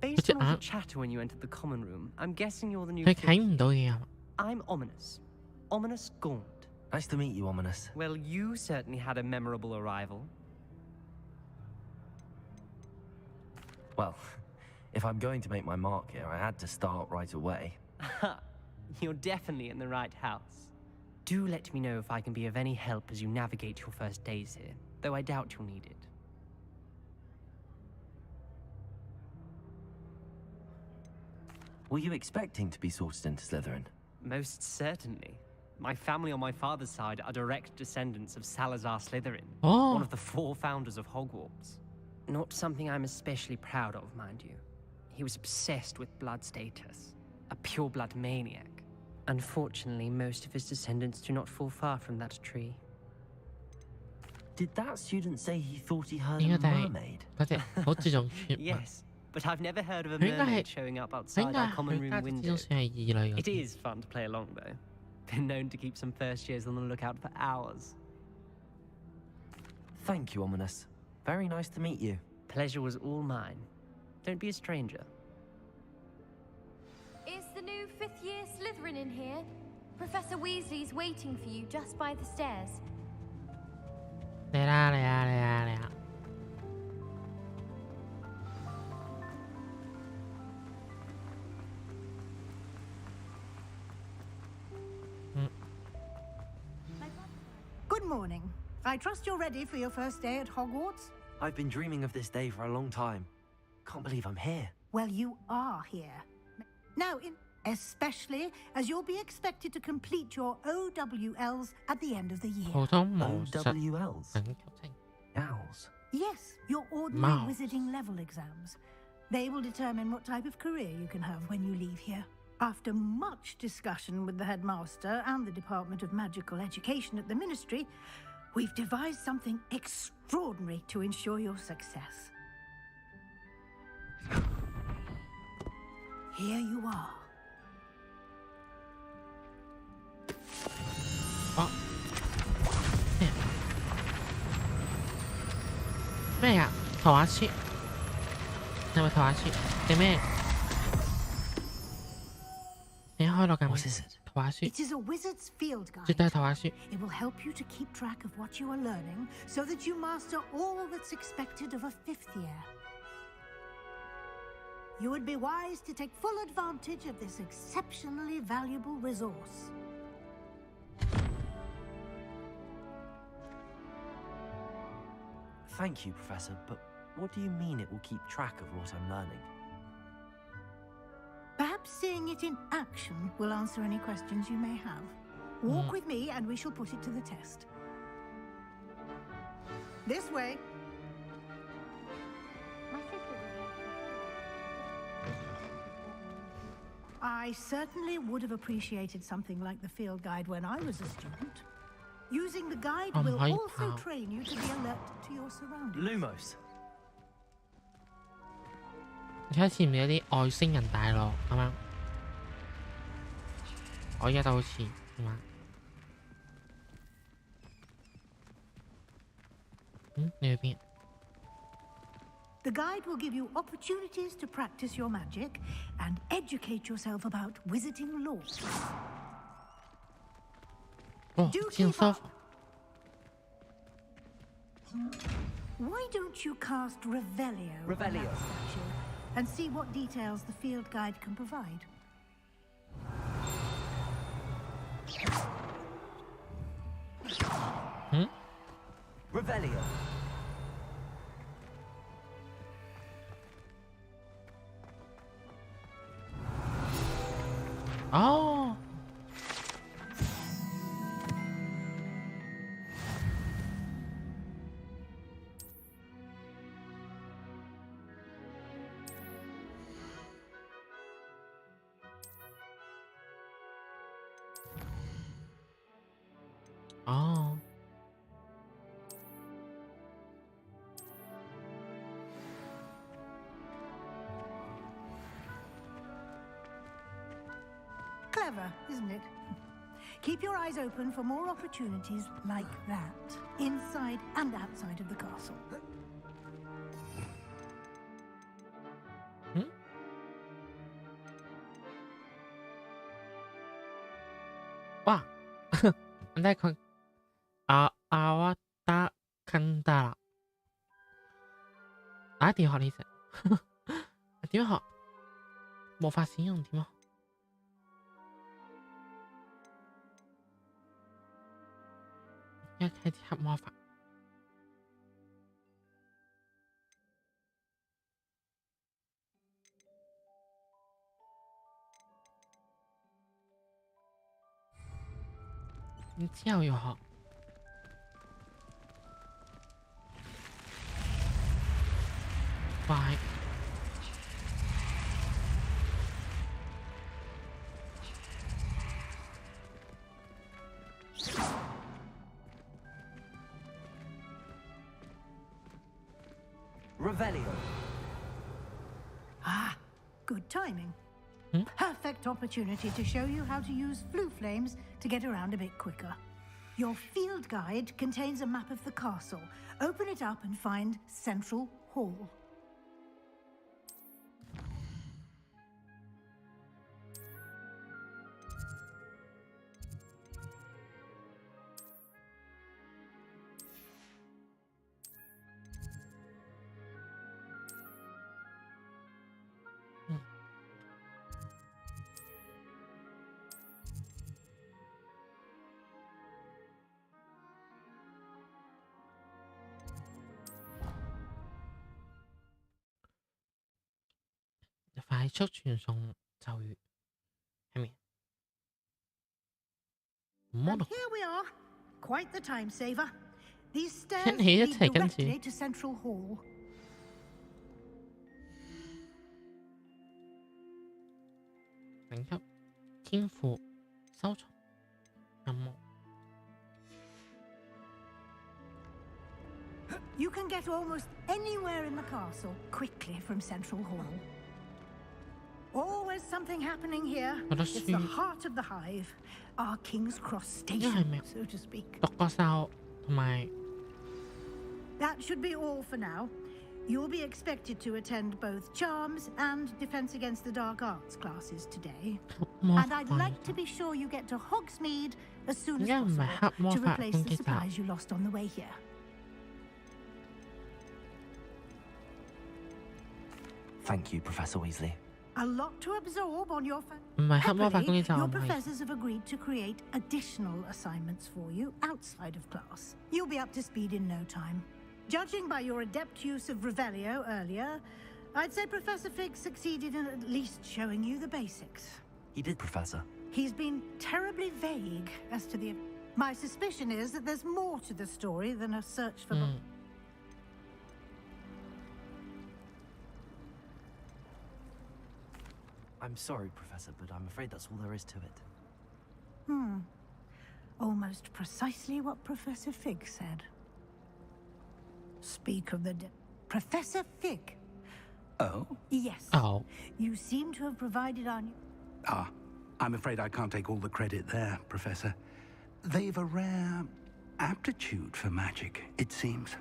based on all the chatter when you entered the common room, I'm guessing you're the new. 佢睇唔到嘢啊。 I'm Ominous. Ominous Gaunt. Nice to meet you, Ominous. Well, you certainly had a memorable arrival. Well, if I'm going to make my mark here, I had to start right away. You're definitely in the right house. Do let me know if I can be of any help as you navigate your first days here, though I doubt you'll need it. Were you expecting to be sorted into Slytherin? Most certainly. My family on my father's side are direct descendants of Salazar Slytherin, one of the 4 founders of Hogwarts. Not something I'm especially proud of, mind you. He was obsessed with blood status, a pure-blood maniac. Unfortunately, most of his descendants do not fall far from that tree. Did that student say he thought he heard a mermaid? Yes, but I've never heard of a mermaid showing up outside our common room window. It is fun to play along, though. Been known to keep some first years on the lookout for hours. Thank you, Ominous. Very nice to meet you. Pleasure was all mine. Don't be a stranger. Is the new 5th year Slytherin in here? Professor Weasley's waiting for you just by the stairs. 嚟啦嚟啦嚟啦嚟啦！ Good morning. I trust you're ready for your first day at Hogwarts? I've been dreaming of this day for a long time. Can't believe I'm here. Well, you are here. Now, especially as you'll be expected to complete your OWLs at the end of the year. OWLs? Owls? Yes, your ordinary wizarding level exams. They will determine what type of career you can have when you leave here. After much discussion with the headmaster and the Department of Magical Education at the Ministry, we've devised something extraordinary to ensure your success. Here you are. Oh. 咩啊？圖畫書係咪圖畫書定咩？你開落緊咩？畫書， It is a wizard's field guide. 絕對係圖畫書。 It will help you to keep track of what you are learning so that you master all that's expected of a 5th year. You would be wise to take full advantage of this exceptionally valuable resource. Thank you, Professor, but what do you mean it will keep track of what I'm learning? Perhaps seeing it in action will answer any questions you may have. Walk with me and we shall put it to the test. This way. I certainly would have appreciated something like the field guide when I was a student. Using the guide will also train you to be alert to your surroundings. Lumos. 而且似唔似有啲外星人大陸咁樣？我而家就好似係嘛？你去邊？ The guide will give you opportunities to practice your magic and educate yourself about wizarding law. 哦，見收。 Why don't you cast Revelio on that statue and see what details the field guide can provide? Revelio. Oh. Oh. Clever, isn't it? Keep your eyes open for more opportunities like that, inside and outside of the castle. Wow. Like Awata Kandara 啊，點學呢隻？點學？魔法使用點學？一開始黑魔法。然之後要學。 快！ Revelio. Ah, good timing. Perfect opportunity to show you how to use flue flames to get around a bit quicker. Your field guide contains a map of the castle. Open it up and find Central Hall.快速傳送咒語，係咪？ And here we are, quite the time saver. These stairs 聽起一 lead 齊跟住 directly to Central Hall. 等級天賦收藏任務。 You can get almost anywhere in the castle quickly from Central Hall. Always something happening here. It's the heart of the hive, our King's Cross station, so to speak. 獨角獸同埋 That should be all for now. You'll be expected to attend both Charms and Defense Against the Dark Arts classes today. And I'd like to be sure you get to Hogsmeade as soon as possible to replace the supplies you lost on the way here. Thank you, Professor Weasley. A lot to absorb on your Happily, your professors have agreed to create additional assignments for you outside of class. You'll be up to speed in no time. Judging by your adept use of Revelio earlier, I'd say Professor Fig succeeded in at least showing you the basics. He did, Professor. He's been terribly vague as to the... My suspicion is that there's more to the story than a search for... I'm sorry, Professor, but I'm afraid that's all there is to it. Almost precisely what Professor Fig said. Speak of the Professor Fig. Oh? Yes. Oh. You seem to have provided our... I'm afraid I can't take all the credit there, Professor. They've a rare aptitude for magic, it seems.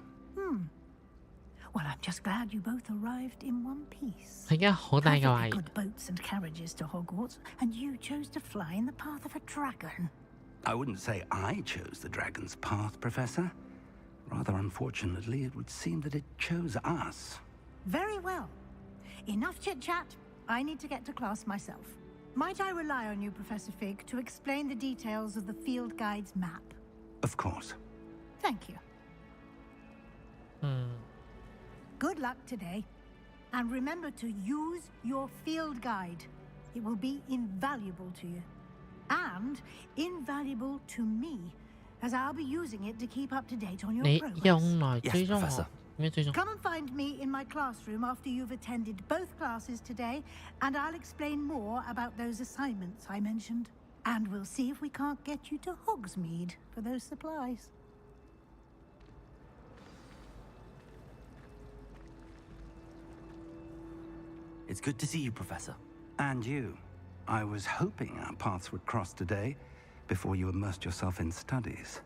Well, I'm just glad you both arrived in one piece. Perfectly good boats and carriages to Hogwarts, and you chose to fly in the path of a dragon. I wouldn't say I chose the dragon's path, Professor. Rather unfortunately, it would seem that it chose us. Very well. Enough chit-chat. I need to get to class myself. Might I rely on you, Professor Fig, to explain the details of the field guide's map? Of course. Thank you. Good luck today. And remember to use your field guide. It will be invaluable to you. And invaluable to me, as I'll be using it to keep up to date on your progress. Yes, Professor. Come and find me in my classroom after you've attended both classes today, and I'll explain more about those assignments I mentioned. And we'll see if we can't get you to Hogsmeade for those supplies. It's good to see you, Professor. And you. I was hoping our paths would cross today, before you immersed yourself in studies.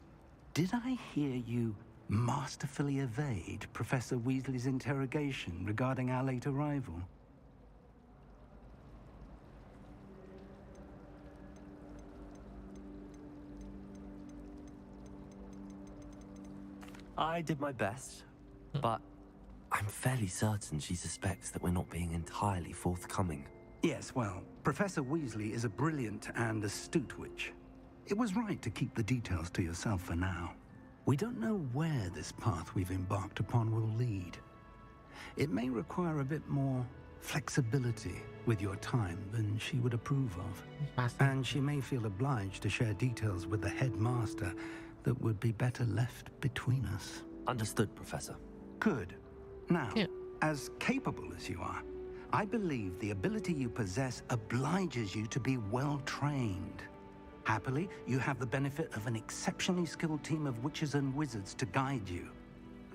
Did I hear you masterfully evade Professor Weasley's interrogation regarding our late arrival? I did my best, but I'm fairly certain she suspects that we're not being entirely forthcoming. Yes, well, Professor Weasley is a brilliant and astute witch. It was right to keep the details to yourself for now. We don't know where this path we've embarked upon will lead. It may require a bit more flexibility with your time than she would approve of. And she may feel obliged to share details with the headmaster that would be better left between us. Understood, Professor. Good. Now, as capable as you are, I believe the ability you possess obliges you to be well-trained. Happily, you have the benefit of an exceptionally skilled team of witches and wizards to guide you.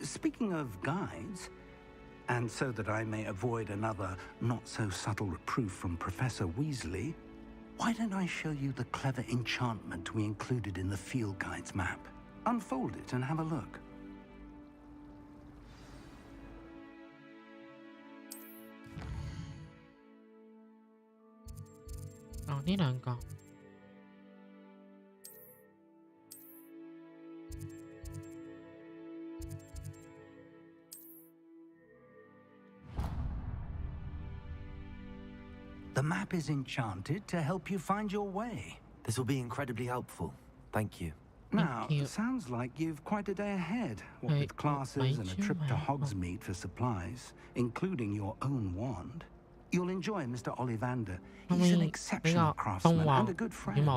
Speaking of guides, and so that I may avoid another not-so-subtle reproof from Professor Weasley, why don't I show you the clever enchantment we included in the field guide's map? Unfold it and have a look. The map is enchanted to help you find your way. This will be incredibly helpful. Thank you. Now, it sounds like you've quite a day ahead, what with classes and a trip to Hogsmeade for supplies, including your own wand. You'll enjoy Mr. Ollivander. He's an exceptional craftsman and a good friend.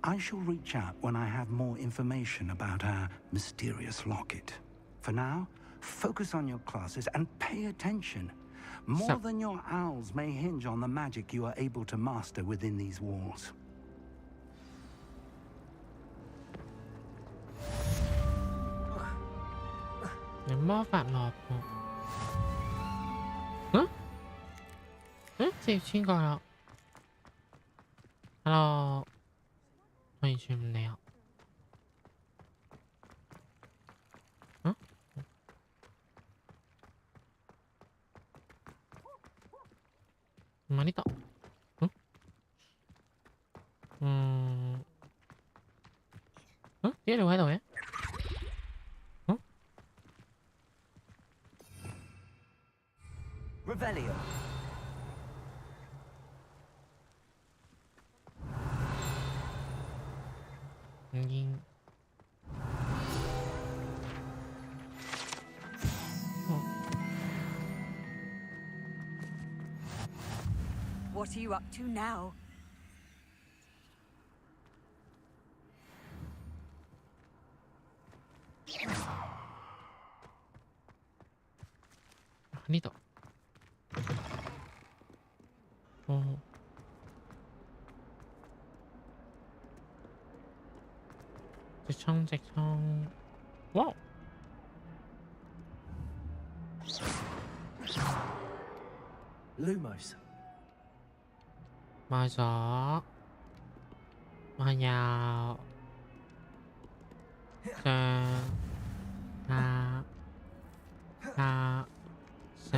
I shall reach out when I have more information about our mysterious locket. For now, focus on your classes and pay attention. More than your owls may hinge on the magic you are able to master within these walls. Hello， 可以去唔嚟啊？唔係呢度。點解你會喺度嘅？Revelio。唔見。What are you up to now?呢度。直衝。哇！Lumos。買咗。我有。上。下。上。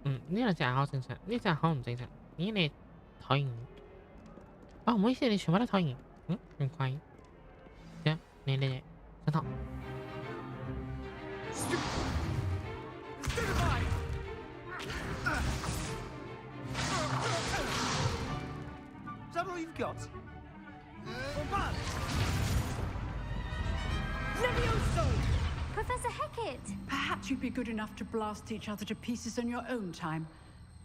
呢兩隻口正常，呢隻口唔正常。咦，你睇完？哦，唔好意思，你全部都睇完。唔怪。行，你上堂。Is that all you've got? Levioso! Professor Hecat! Perhaps you'd be good enough to blast each other to pieces on your own time.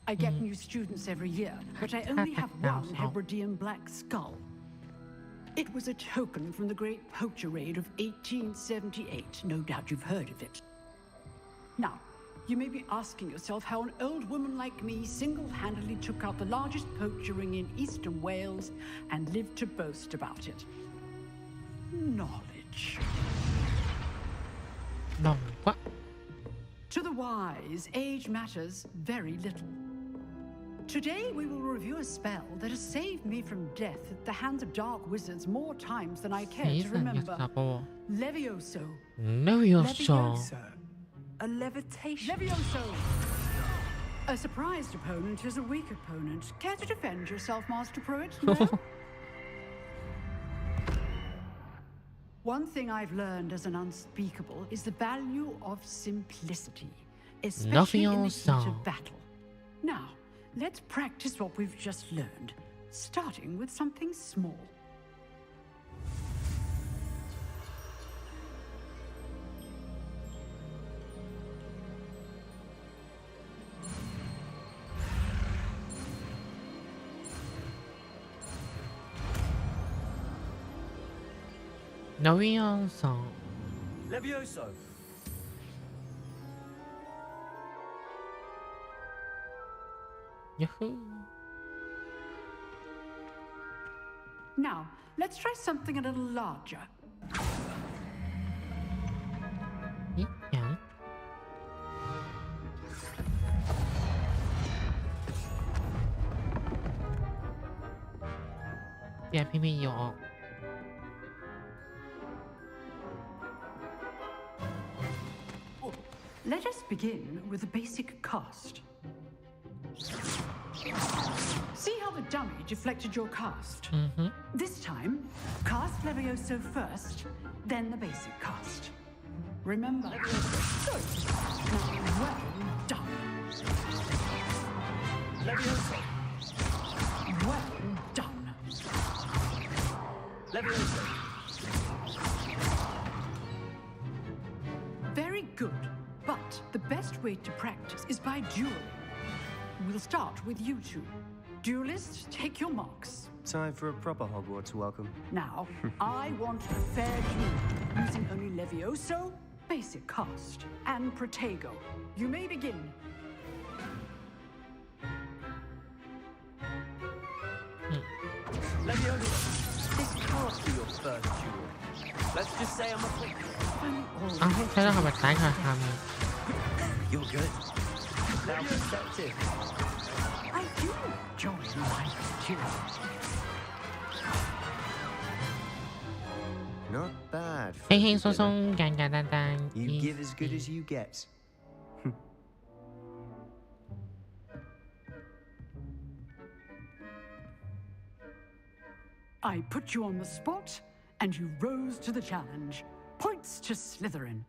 I get new students every year, but I only have one Hebridean black skull. It was a token from the Great Poacher Raid of 1878. No doubt you've heard of it. Now, you may be asking yourself how an old woman like me single-handedly took out the largest poacher ring in eastern Wales and lived to boast about it. Knowledge. To the wise, age matters very little. Today we will review a spell that has saved me from death at the hands of dark wizards more times than I care to remember. Levioso. Levioso. A levitation. Levioso. A surprised opponent is a weak opponent. Care to defend yourself, Master Pruitt? No? One thing I've learned as an unspeakable is the value of simplicity, especially in the heat of battle. Now, let's practice what we've just learned, starting with something small. Levioso. Levioso. Yahoo. Now, let's try something a little larger. Yeah. Yeah, PPU. Let us begin with a basic cast. See how the dummy deflected your cast? This time, cast Levioso first, then the basic cast. Remember? Good. Now, well done. Levioso. Well done. Levioso. Very good. But the best way to practice is by dueling. We'll start with you two. Duelists, take your marks. Time for a proper Hogwarts welcome. Now, I want a fair duel, using only Levioso, basic cast, and Protego. You may begin. Levioso, this can't be your first duel. Let's just say I'm a fool. You're good. Now perspective. I do enjoy my duel. Not bad. 輕輕鬆鬆，簡簡單單。You give as good as you get. I put you on the spot, and you rose to the challenge. Points to Slytherin.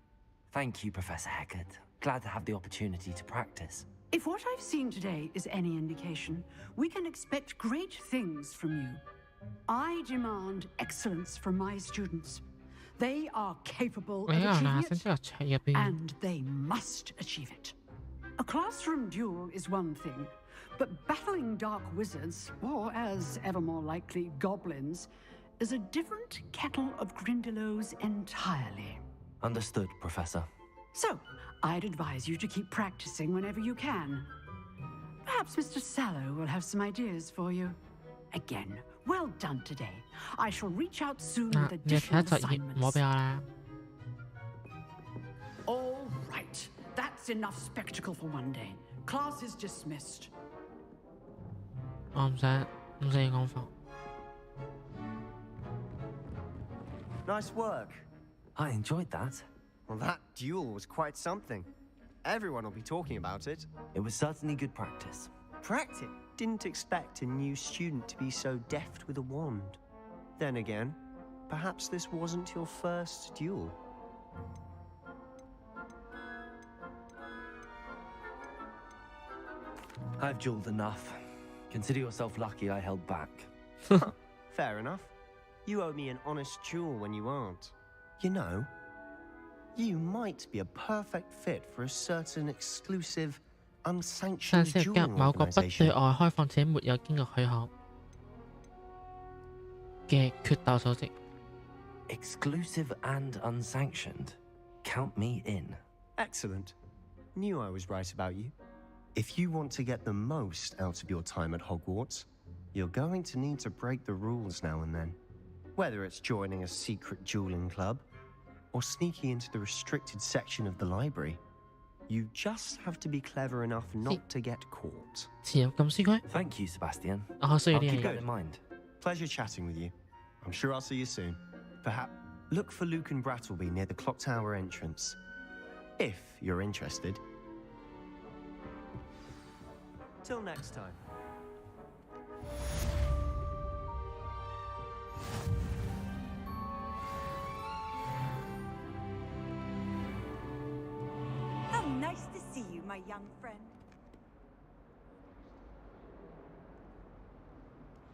Thank you, Professor Heckert. Glad to have the opportunity to practice. If what I've seen today is any indication, we can expect great things from you. I demand excellence from my students. They are capable of achieving it, and they must achieve it. A classroom duel is one thing, but battling dark wizards, or as ever more likely, goblins, is a different kettle of Grindylows entirely. Understood, Professor. So, I'd advise you to keep practicing whenever you can. Perhaps Mr. Sallow will have some ideas for you. Again, well done today. I shall reach out soon with additional assignments. All right, that's enough spectacle for one day. Class is dismissed. Nice work. I enjoyed that. Well, that duel was quite something. Everyone will be talking about it. It was certainly good practice. Practice? Didn't expect a new student to be so deft with a wand. Then again, perhaps this wasn't your first duel. I've dueled enough. Consider yourself lucky I held back. Fair enough. You owe me an honest duel when you aren't. You know, you might be a perfect fit for a certain exclusive, unsanctioned dueling organization. Exclusive and unsanctioned. Count me in. Excellent. Knew I was right about you. If you want to get the most out of your time at Hogwarts, you're going to need to break the rules now and then. Whether it's joining a secret dueling club or sneaking into the restricted section of the library, you just have to be clever enough not to get caught. Thank you, Sebastian. I'll keep that in mind. Pleasure chatting with you. I'm sure I'll see you soon. Perhaps look for Luke and Brattleby near the clock tower entrance, if you're interested. Till next time. How nice to see you, my young friend.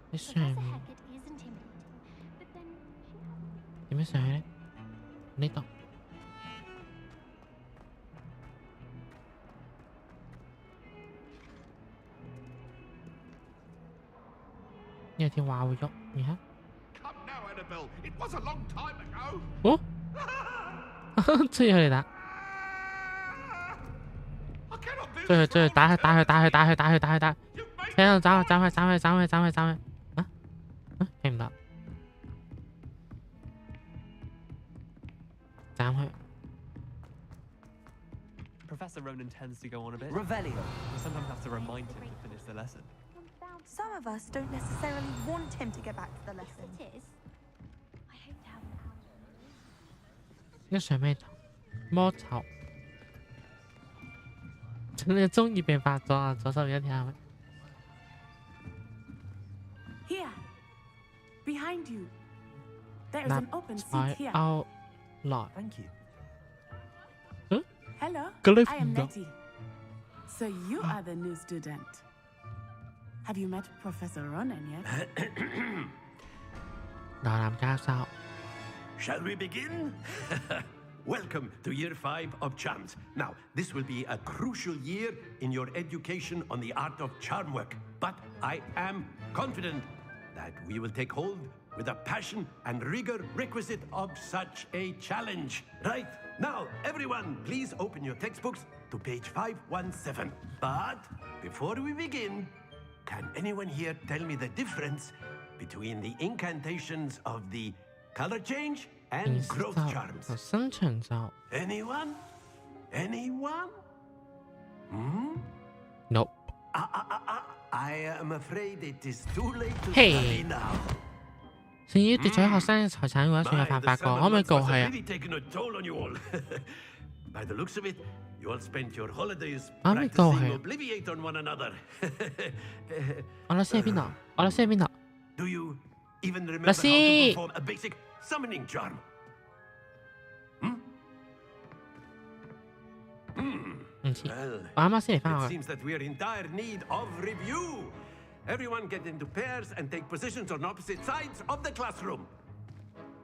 Professor Heckert is intimidating, but then she has... 點樣上去呢？呢度。有條話會喐，你睇。哦，追佢嚟打，追佢打佢，喺度斬佢，啊？睇唔到，斬佢。 Professor Ronan tends to go on a bit. Revelio. We sometimes have to remind him to finish the lesson. Some of us don't necessarily want him to get back to the lesson. It is. I hope to have an hour. 呢上咩頭？魔頭。你嘅中二病發作啊！左手邊一條。 Here, behind you. There is an open seat here. Thank you. Hello, I am Nettie. So you are the new student. Have you met Professor Ronan yet? Shall we begin? Welcome to Year 5 of Charms. Now, this will be a crucial year in your education on the art of charm work. But I am confident that we will take hold with the passion and rigor requisite of such a challenge. Right? Now, everyone, please open your textbooks to page 517. But before we begin, can anyone here tell me the difference between the incantations of the color change and growth charms? Anyone? Anyone? Hmm? Nope. I am afraid it is too late to Hey. study now. 至於奪取學生嘅財產嘅話，算有犯法過，可唔可以告佢啊？ By the looks of it, you all spent your holidays 可唔可以告 practicing 佢？ obliviate on one another. 我老師喺邊度？我老師喺邊度？ Do you even remember how to perform a basic summoning charm. Well, it seems that we are in dire need of review. Everyone get into pairs and take positions on opposite sides of the classroom.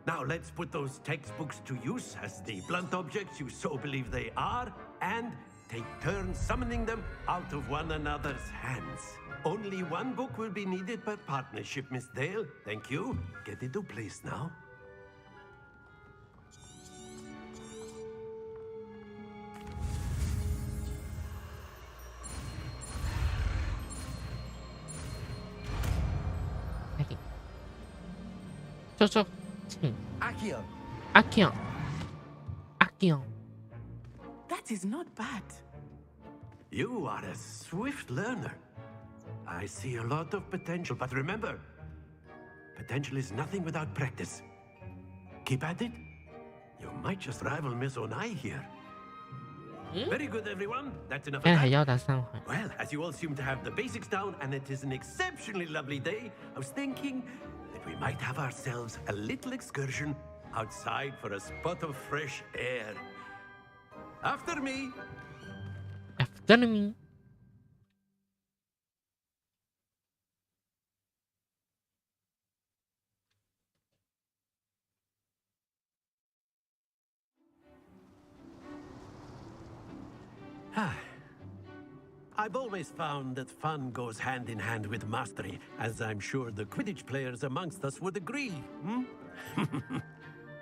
Now let's put those textbooks to use as the blunt objects you so believe they are, and take turns summoning them out of one another's hands. Only one book will be needed per partnership, Miss Dale. Thank you. Get into place now. Accio. That is not bad. You are a swift learner. I see a lot of potential, but remember, potential is nothing without practice. Keep at it. You might just rival Miss Onai here. Very good, everyone. That's enough of that. Well, as you all seem to have the basics down, and it is an exceptionally lovely day, I was thinking that we might have ourselves a little excursion outside for a spot of fresh air. After me. After me. I've always found that fun goes hand in hand with mastery, as I'm sure the Quidditch players amongst us would agree.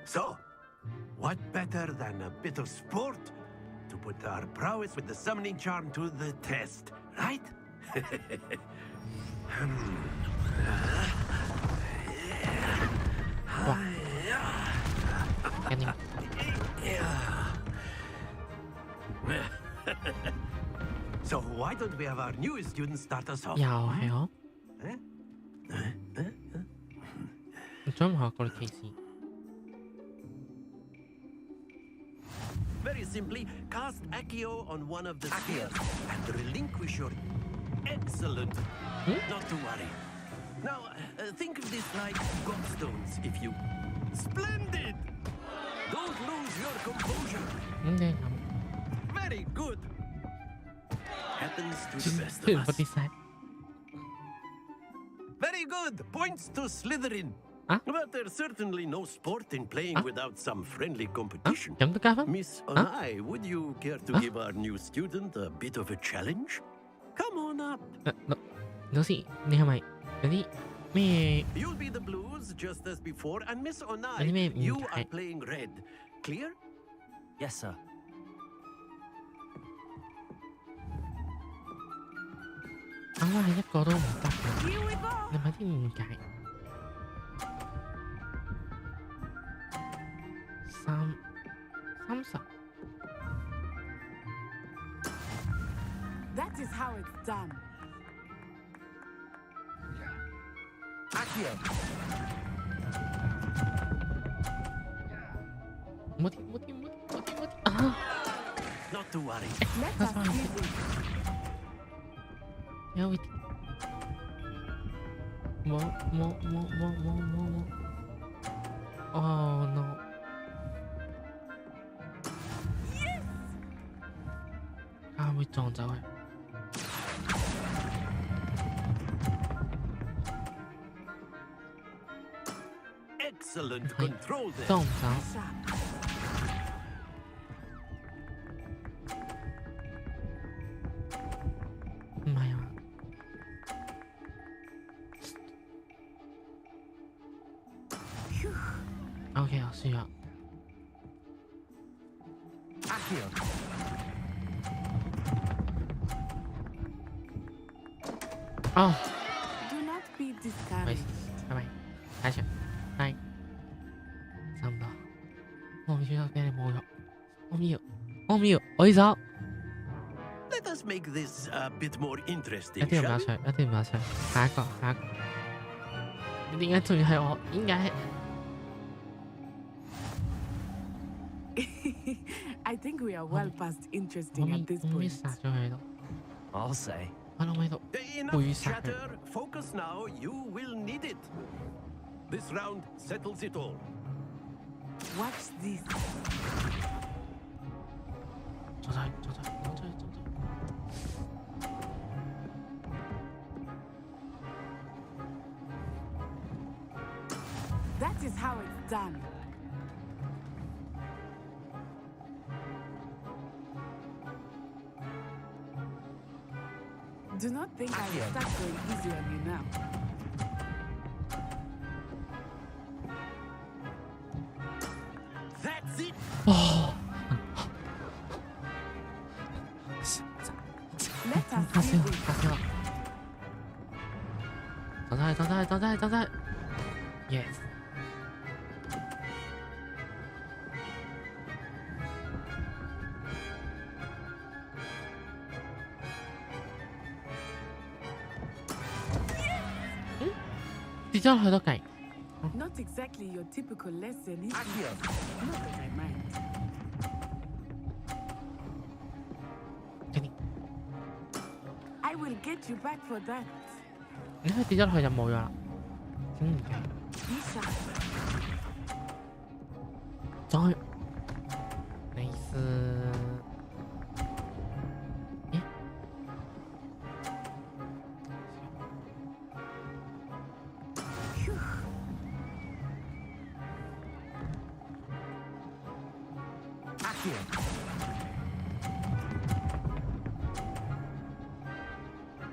So, what better than a bit of sport to put our prowess with the summoning charm to the test, right? So why don't we have our newest student start us off? Very simply, cast Accio on one of the spheres and relinquish your... Excellent. Not to worry. Now, think of this like gobstones, if you... Splendid! Don't lose your composure. Very good. Happens to the best of us. Very good. Points to Slytherin. But there's certainly no sport in playing without some friendly competition. Miss Onai, would you care to give our new student a bit of a challenge? Come on up. You'll be the blues just as before, and Miss Onai, you are playing red. Clear? Yes, sir. Here we go. That is how it's done. Not to worry. Let us use it. Yeah, we... More. Oh, no. Yes! We don't know it. Excellent control there. Don't Okay, I'll see ya. Oh. Do not be discouraged. Bye. 下去。Bye。差唔多。我唔需要俾你侮辱。我唔要，我要走。Let us make this a bit more 一 interesting. 定唔有趣，一定唔有趣。下一個。點解仲要係我？點解？ I think we are well past interesting at this point. I'll say. Enough chatter. Focus now. You will need it. This round settles it all. Watch this. That is how it's done. Do not think I will start going easy on you now. That's it. Let us see this. 走开 Yes. 跌咗落去都計。Not exactly your typical lesson, is it? Not that I mind. 給你。I will get you back for that. 你佢跌咗落去就冇咗啦。點唔計？再。你是。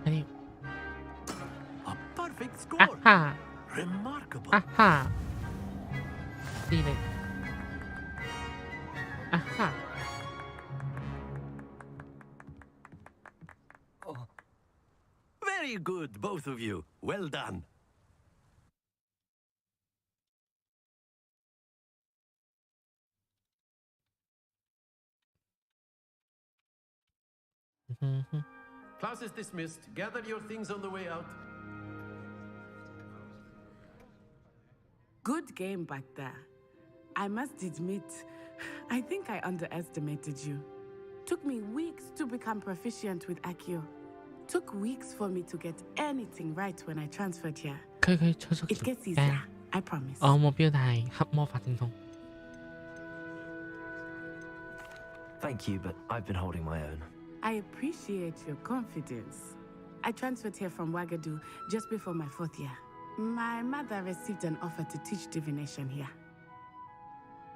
咦？A perfect score. Aha. Remarkable. Aha. ดีเลย Aha. Oh. Very good, both of you. Well done. Class is dismissed. Gather your things on the way out. Good game back there. I must admit, I think I underestimated you. Took me weeks to become proficient with Accio. Took weeks for me to get anything right when I transferred here. It gets easier, I promise. 我目標係黑魔法精通。Thank you, but I've been holding my own. I appreciate your confidence. I transferred here from Ouagadougou just before my 4th year. My mother received an offer to teach divination here.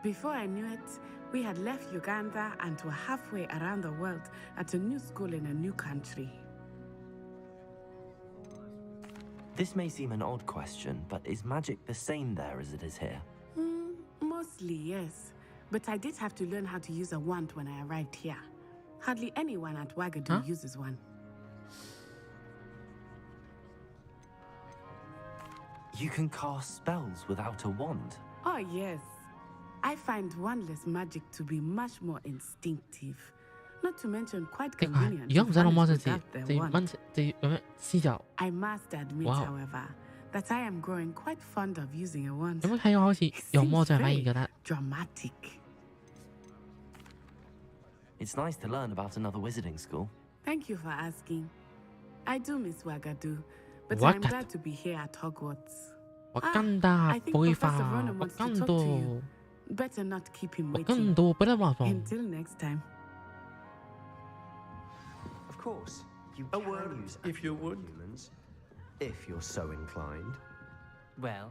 Before I knew it, we had left Uganda and were halfway around the world at a new school in a new country. This may seem an odd question, but is magic the same there as it is here? Mostly, yes. But I did have to learn how to use a wand when I arrived here. Hardly anyone at Ouagadougou uses one. You can cast spells without a wand? Oh, yes. I find wandless magic to be much more instinctive. Not to mention quite convenient. I must admit, however, that I am growing quite fond of using a wand. It seems very dramatic. It's nice to learn about another wizarding school. Thank you for asking. I do miss Ouagadougou, but I'm glad to be here at Hogwarts. I think Professor Ronan wants to talk to you. Better not keep him waiting. Until next time. Of course, you A can word, use if you would. humans, if you're so inclined. Well,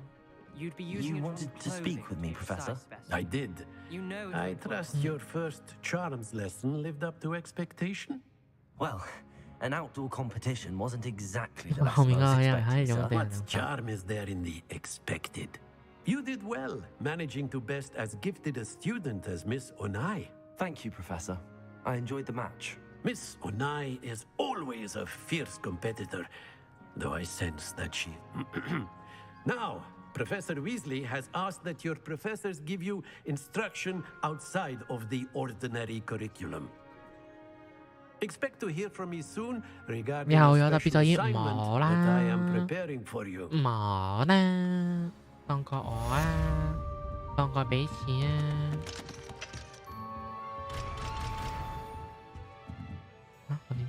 you'd be using You it wanted from to speak clothing with me, be Professor? precise, I did. You know I that trust your first charms lesson lived up to expectation. Well, an outdoor competition wasn't exactly the lesson I was expecting, sir. What charm is there in the expected? You did well, managing to best as gifted a student as Miss Onai. Thank you, Professor. I enjoyed the match. Miss Onai is always a fierce competitor, though I sense that she... Now, Professor Weasley has asked that your professors give you instruction outside of the ordinary curriculum. Expect to hear from me soon regarding a special assignment that I am preparing for you. 冇啦，放過我啊，放過俾錢啊。啊，我點？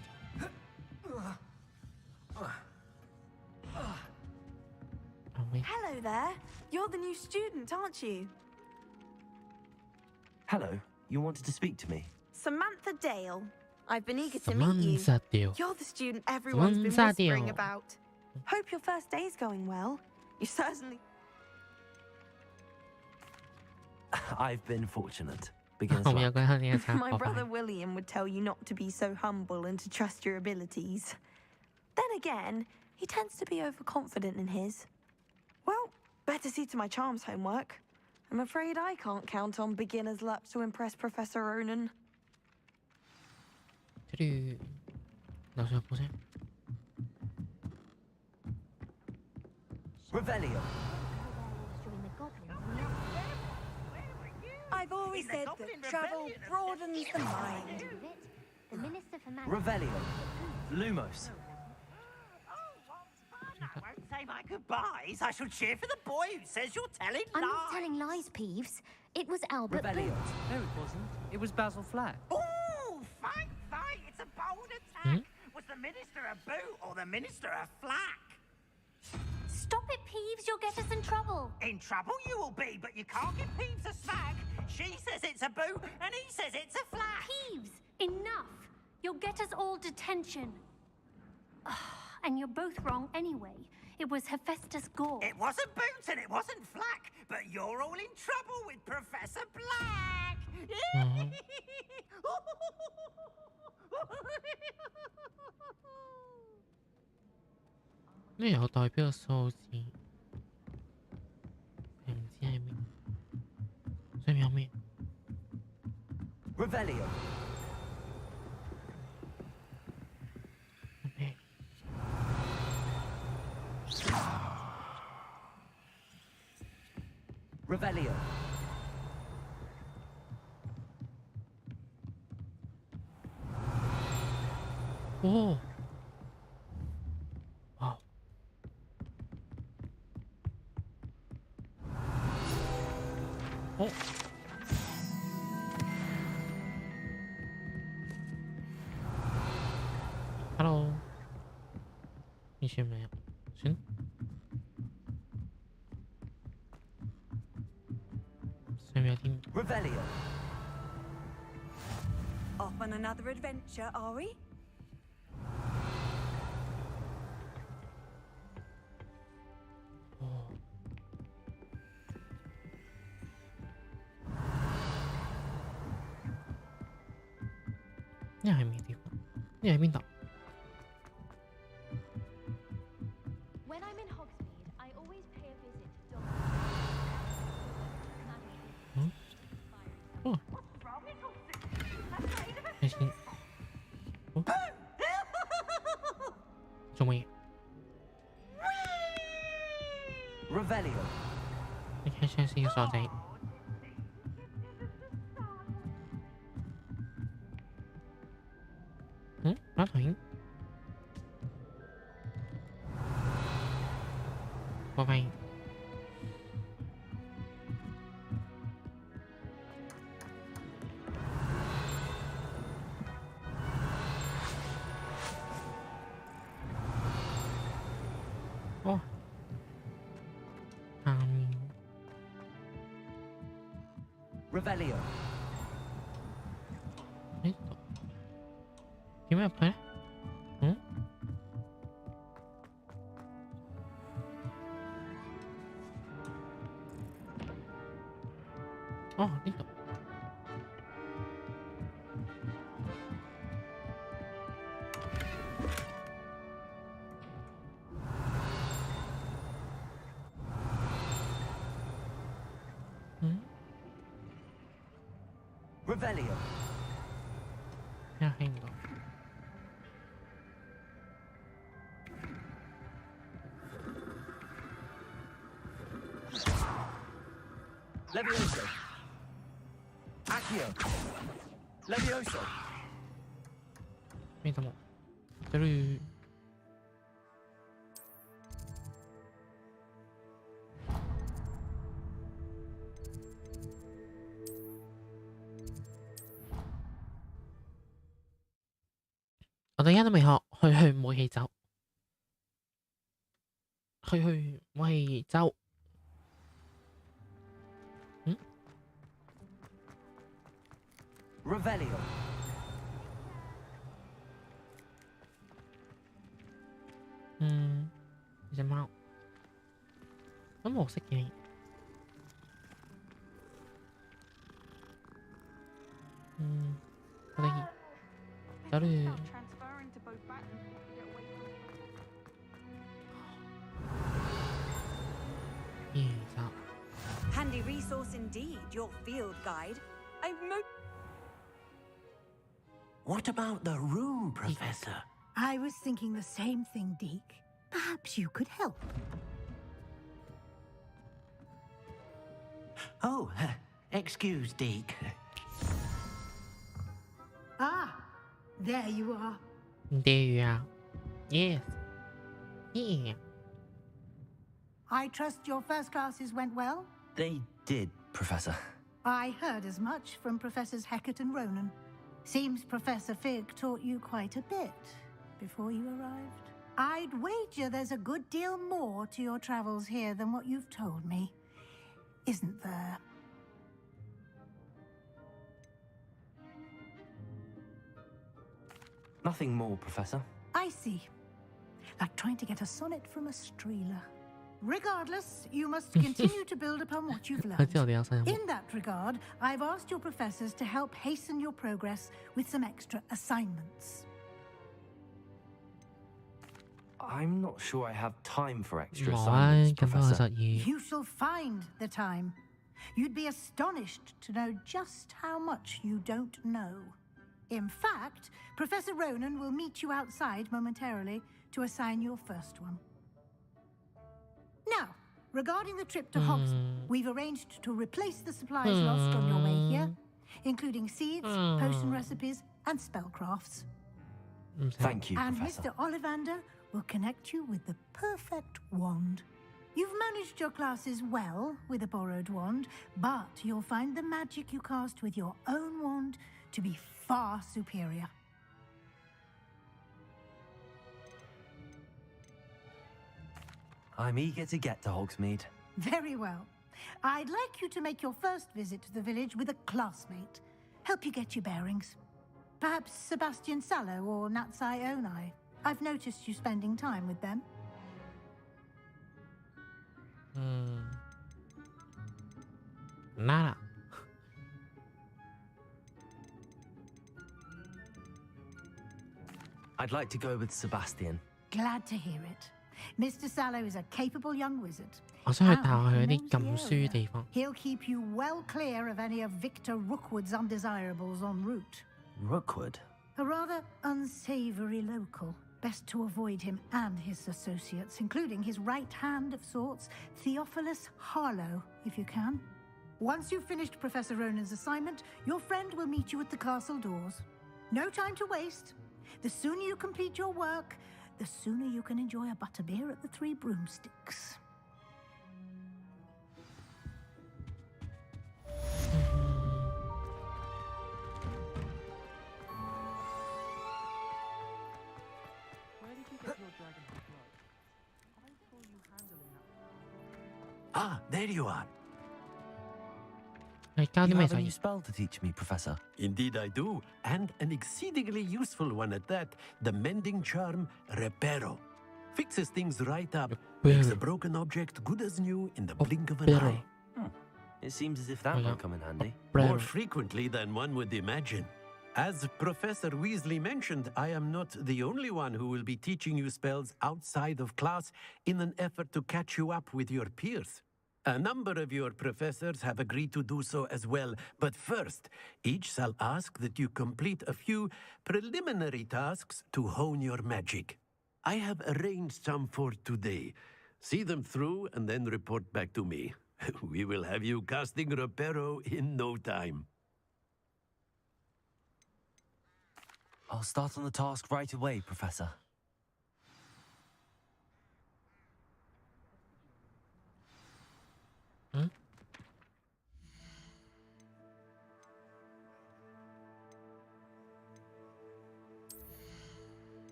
Hello there. different, aren't you? Hello, you wanted to speak to me? Samantha Dale. I've been eager to meet you. Samantha Dale. You're the student everyone's been Samantha whispering Dale. about. Hope your first day's going well. You certainly... I've been fortunate. Beginner's 我們有 luck. 個人呢個插 My 播 brother 翻 William would tell you not to be so humble and to trust your abilities. Then again, he tends to be overconfident in his. Well, better see to my charms homework. I'm afraid I can't count on beginner's luck to impress Professor Ronan. 這裡樓上報聲 Revelio. I've always said that travel broadens the mind. Revelio. Lumos. I won't say my goodbyes. I shall cheer for the boy who says you're telling lies. I'm not telling lies, Peeves. It was Albert. Revelio. No, it wasn't. It was Basil Flack. Oh, fight! It's a bold attack. Was the minister a boot or the minister a flack? Stop it, Peeves. You'll get us in trouble. In trouble you will be, but you can't give Peeves a smack. She says it's a boot and he says it's a flack. Peeves, enough. You'll get us all detention. And you're both wrong anyway. It was Hephaestus Gore. It wasn't boot and it wasn't flack, but you're all in trouble with Professor Black.呢有代表數字，唔知係咩，上面有咩？ Revelio. Revelio. Oh. Wow. Oh. Hello. 你选没有？选。Revelio. Off on another adventure, are we? Oh. 呢係咩地方？呢係邊度？ When I'm in Hogsmeade, I always pay a visit to Oh. 開先。哦。做乜嘢 Revelio. 你開聲先，傻仔。馬桶。拜拜。哦。下面。Revelio. 呢度點入去咧？嗯？哦，呢度。嗯？ Revelio. 咩聽唔到？ Levioso. Accio. Levioso. 咩都冇。這裡。我哋而家都未學，去武器走，去武器走。Revelio. 隻貓都冇識嘅。我哋走啦。Handy resource indeed, your field guide. What about the room, Professor? I was thinking the same thing, Deke. Perhaps you could help. Oh, excuse, Deke. Ah, there you are. There you are. Yes. Yeah. I trust your first classes went well? They did, Professor. I heard as much from Professors Hecat and Ronan. Seems Professor Fig taught you quite a bit before you arrived. I'd wager there's a good deal more to your travels here than what you've told me, isn't there? Nothing more, Professor. I see. Like trying to get a sonnet from a streeler. Regardless, you must continue to build upon what you've learned. In that regard, I've asked your professors to help hasten your progress with some extra assignments. I'm not sure I have time for extra assignments, Professor. You shall find the time. You'd be astonished to know just how much you don't know. In fact, Professor Ronan will meet you outside momentarily to assign your first one. Now, regarding the trip to Hogsmeade, we've arranged to replace the supplies lost on your way here, including seeds, potion recipes, and spellcrafts. Thank you, and Professor. Mr. Ollivander will connect you with the perfect wand. You've managed your classes well with a borrowed wand, but you'll find the magic you cast with your own wand to be far superior. I'm eager to get to Hogsmeade. Very well. I'd like you to make your first visit to the village with a classmate. Help you get your bearings. Perhaps Sebastian Sallow or Natsai Onai. I've noticed you spending time with them. Nada. I'd like to go with Sebastian. Glad to hear it. Mr. Sallow is a capable young wizard. 我想去帶我去啲禁書地方。 He'll keep you well clear of any of Victor Rookwood's undesirables en route. Rookwood? A rather unsavory local. Best to avoid him and his associates, including his right hand of sorts, Theophilus Harlow, if you can. Once you've finished Professor Ronan's assignment, your friend will meet you at the castle doors. No time to waste. The sooner you complete your work, the sooner you can enjoy a butterbeer at the Three Broomsticks. Ah, there you are. You have a new spell to teach me, Professor. Indeed I do, and an exceedingly useful one at that. The mending charm, Reparo. Fixes things right up, makes a broken object good as new in the blink of an eye. It seems as if that might come in handy. More frequently than one would imagine. As Professor Weasley mentioned, I am not the only one who will be teaching you spells outside of class in an effort to catch you up with your peers. A number of your professors have agreed to do so as well, but first, each shall ask that you complete a few preliminary tasks to hone your magic. I have arranged some for today. See them through and then report back to me. We will have you casting Reparo in no time. I'll start on the task right away, Professor.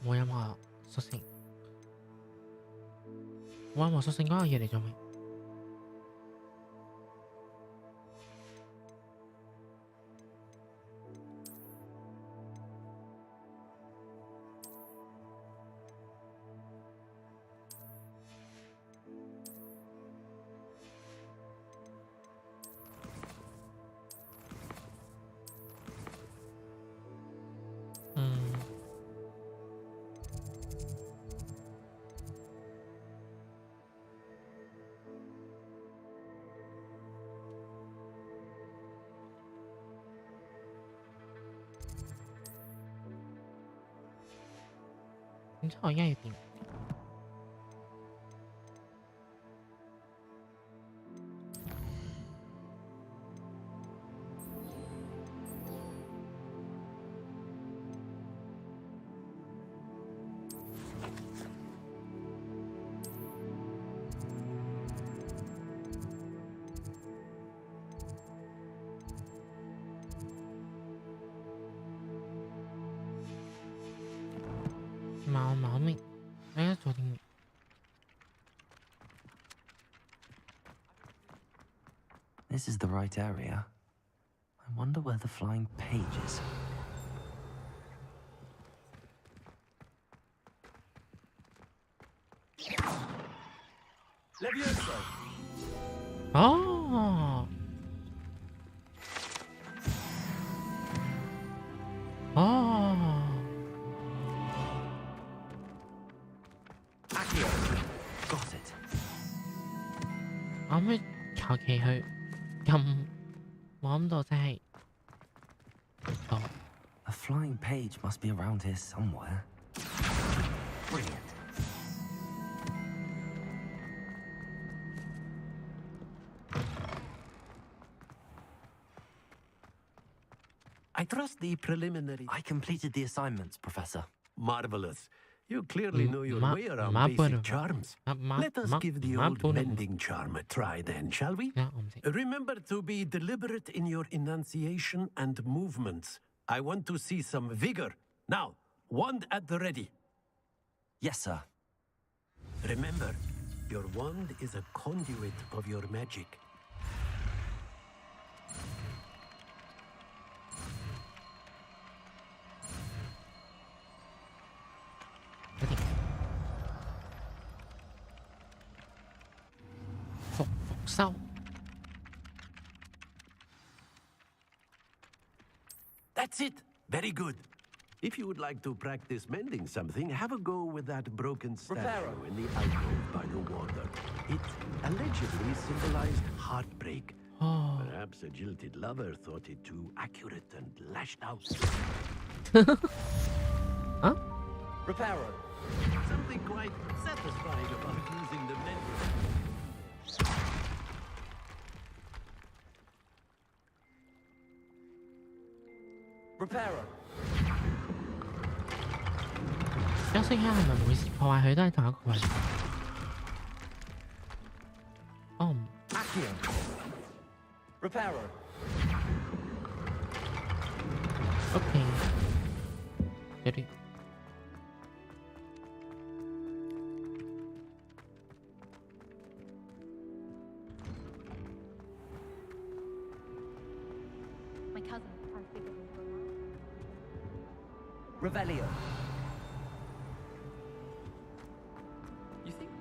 冇任何屬性，冇任何屬性嗰個嘢嚟做咩？咁即係我而家要點？冇明，我而家做啲咩？ This is the right area. I wonder where the flying page is. Levioso! 哦，哦， Accio! Got it. 我可唔可以求其去撳？我諗到真係哦。 A flying page must be around here somewhere. Brilliant. I trust the preliminary. I completed the assignments, Professor. Marvelous. You clearly know your way around Bueno. basic charms. Let us give the old mending charm a try then, shall we? Remember to be deliberate in your enunciation and movements. I want to see some vigor. Now, wand at the ready. Yes, sir. Remember, your wand is a conduit of your magic. That's it. Very good. If you would like to practice mending something, have a go with that broken statue in the alcove by the water. It allegedly symbolized heartbreak. Oh. Perhaps a jilted lover thought it too accurate and lashed out. Huh? Reparo. Something quite satisfying about using the mending. Reparo. 休息一下係咪每次破壞佢都係同一個位？哦。Accio. Reparo. OK。有啲。My cousin has figured it out. Revelio. You think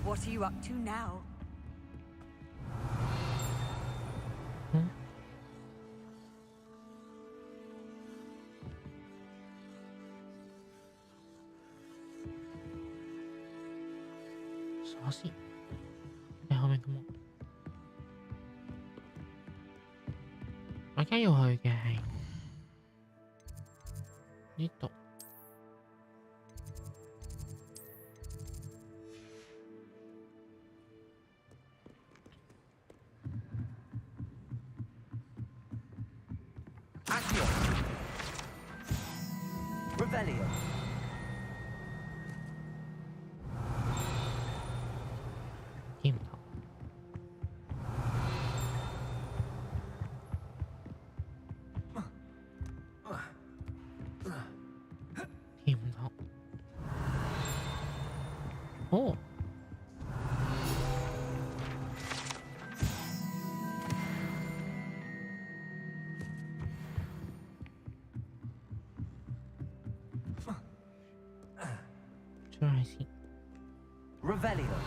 What are you up to now? Saucy. 你後面都冇。我而家要去嘅係呢度。Accio. Revelio. Oh. I see. Revelio.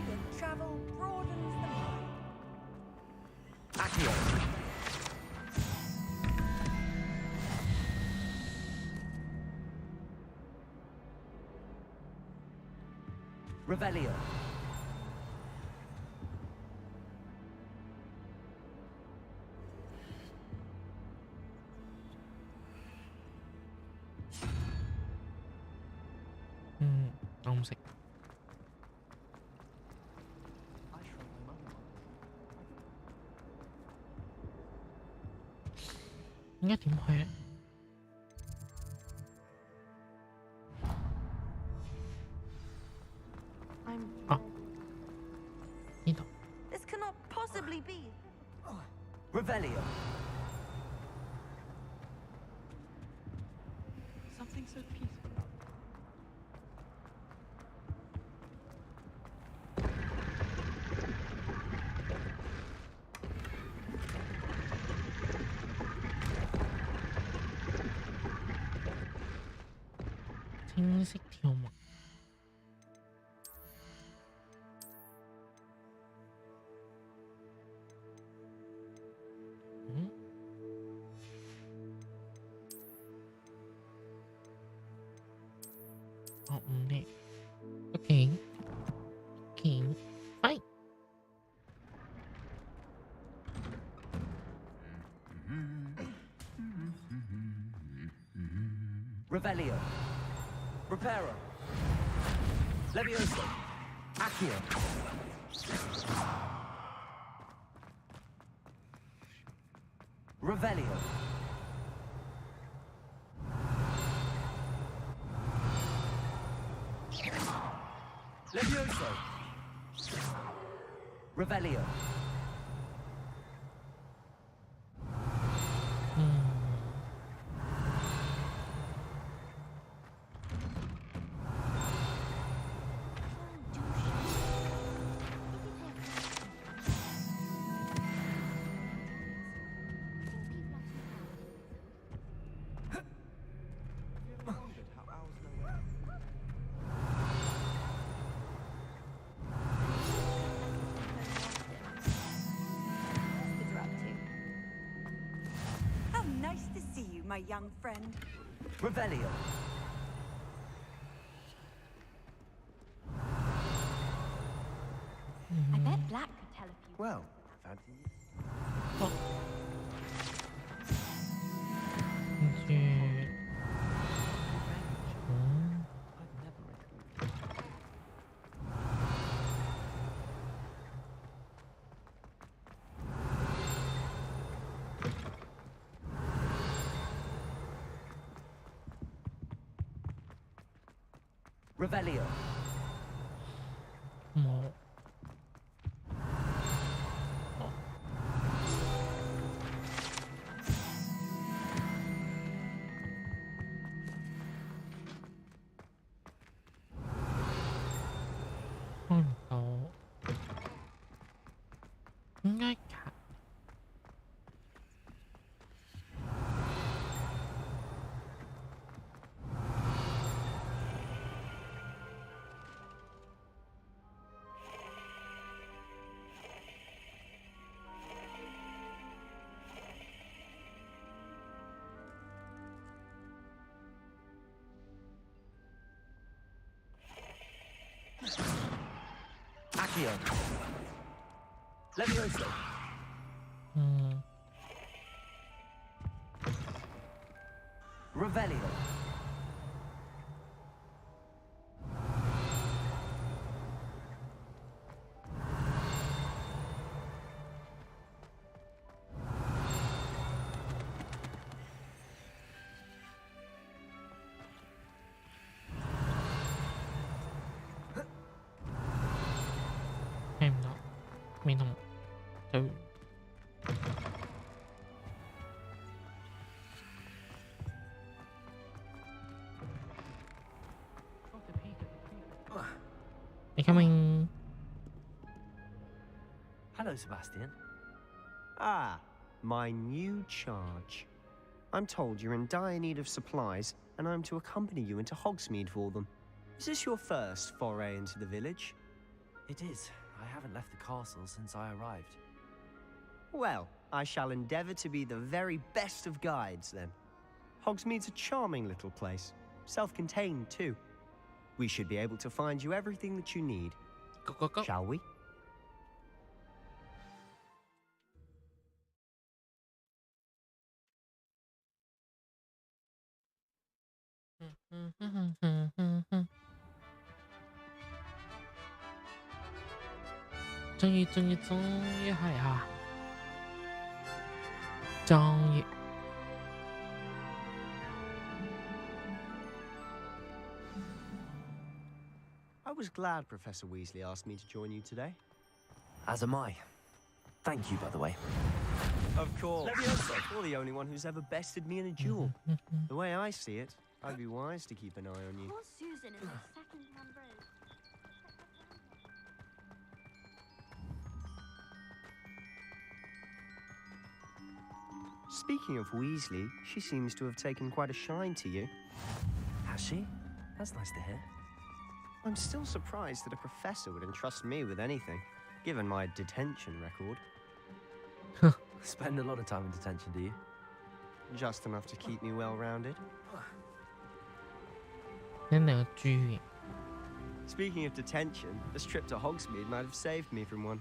Good travel broadens the mind. Accio. Revelio. Không xịt. Nghe điểm Huế. This cannot possibly be. Revelio. Something so peaceful. Chính sách thiêu mặc. Nè. Ok. Fight. Revelio. Reparo. Levioso. Accio. Revelio. Levioso. Revelio. Nice to see you, my young friend. Revelio. I bet Black could tell a few. Well, Revelio. Một. Con tàu. Ngay cả. Accio. Levioso. Revelio. Em đó. Mình không. Từ. Coming. Hello, Sebastian. My new charge. I'm told you're in dire need of supplies, and I'm to accompany you into Hogsmeade for them. Is this your first foray into the village? It is. I haven't left the castle since I arrived. Well, I shall endeavour to be the very best of guides, then. Hogsmeade's a charming little place. Self-contained, too. We should be able to find you everything that you need. Go. Shall we?終於係啊！終於。I was glad Professor Weasley asked me to join you today. As am I. Thank you, by the way. Of course. You're the only one who's ever bested me in a duel. The way I see it, I'd be wise to keep an eye on you. Poor Susan in the second-hand road. Speaking of Weasley, she seems to have taken quite a shine to you. Has she? That's nice to hear. I'm still surprised that a professor would entrust me with anything, given my detention record. Spend a lot of time in detention, do you? Just enough to keep me well-rounded. Speaking of detention, this trip to Hogsmeade might have saved me from one.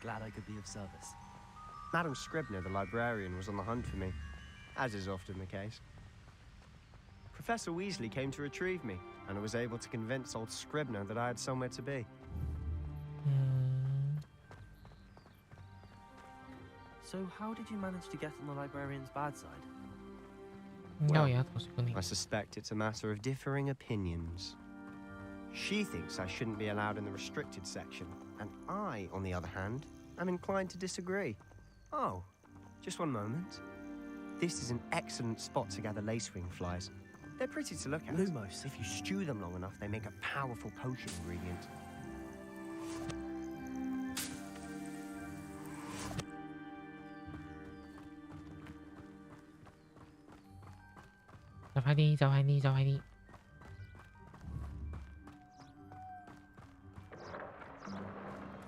Glad I could be of service. Madam Scribner, the librarian, was on the hunt for me, as is often the case. Professor Weasley came to retrieve me, and I was able to convince old Scribner that I had somewhere to be. So how did you manage to get on the librarian's bad side? Well, I suspect it's a matter of differing opinions. She thinks I shouldn't be allowed in the restricted section, and I, on the other hand, am inclined to disagree. Oh, just one moment. This is an excellent spot to gather lacewing flies. They're pretty to look at. Lumos, if you stew them long enough, they make a powerful potion ingredient.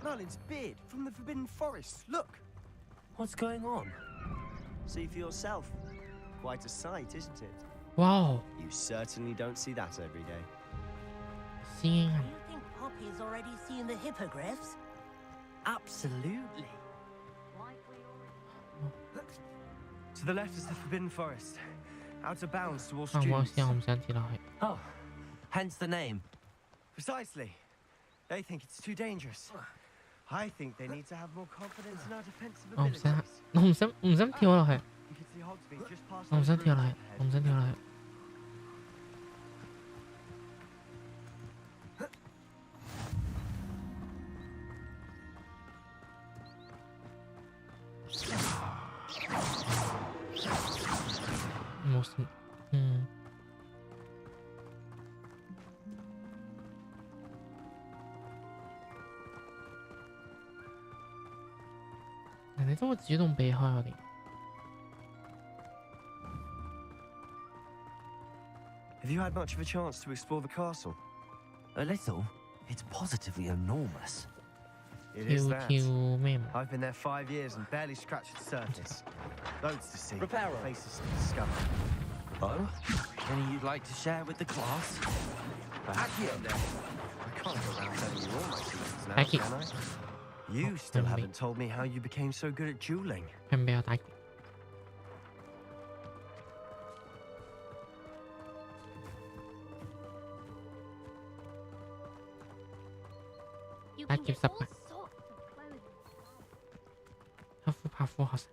Merlin's beard from the Forbidden Forest. Look! What's going on? See for yourself. Quite a sight, isn't it? Wow. You certainly don't see that every day. Seeing. Do you think Poppy's already seen the hippogriffs? Absolutely. To the left is the Forbidden Forest. Out of bounds to all students. Oh, hence the name. Precisely. They think it's too dangerous. I think they need to have more confidence in our defensive abilities. You can see Hogsmeade just past those rooms ahead. Have you had much of a chance to explore the castle? A little. It's positively enormous. It is that. I've been there 5 years and barely scratched the surface. Loads to see. Places to discover. Oh? Any you'd like to share with the class? Perhaps one day. I can't go around telling you all my secrets now, can I? You still haven't told me how you became so good at dueling.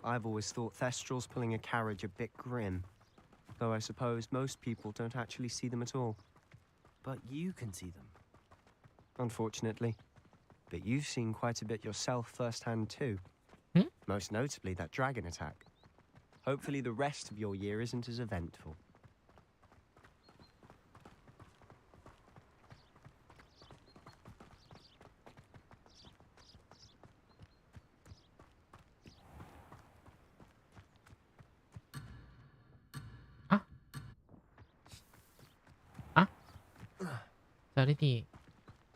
I've always thought Thestrals pulling a carriage a bit grim. Though I suppose most people don't actually see them at all. But you can see them. Unfortunately. But you've seen quite a bit yourself firsthand too. Most notably that dragon attack. Hopefully the rest of your year isn't as eventful.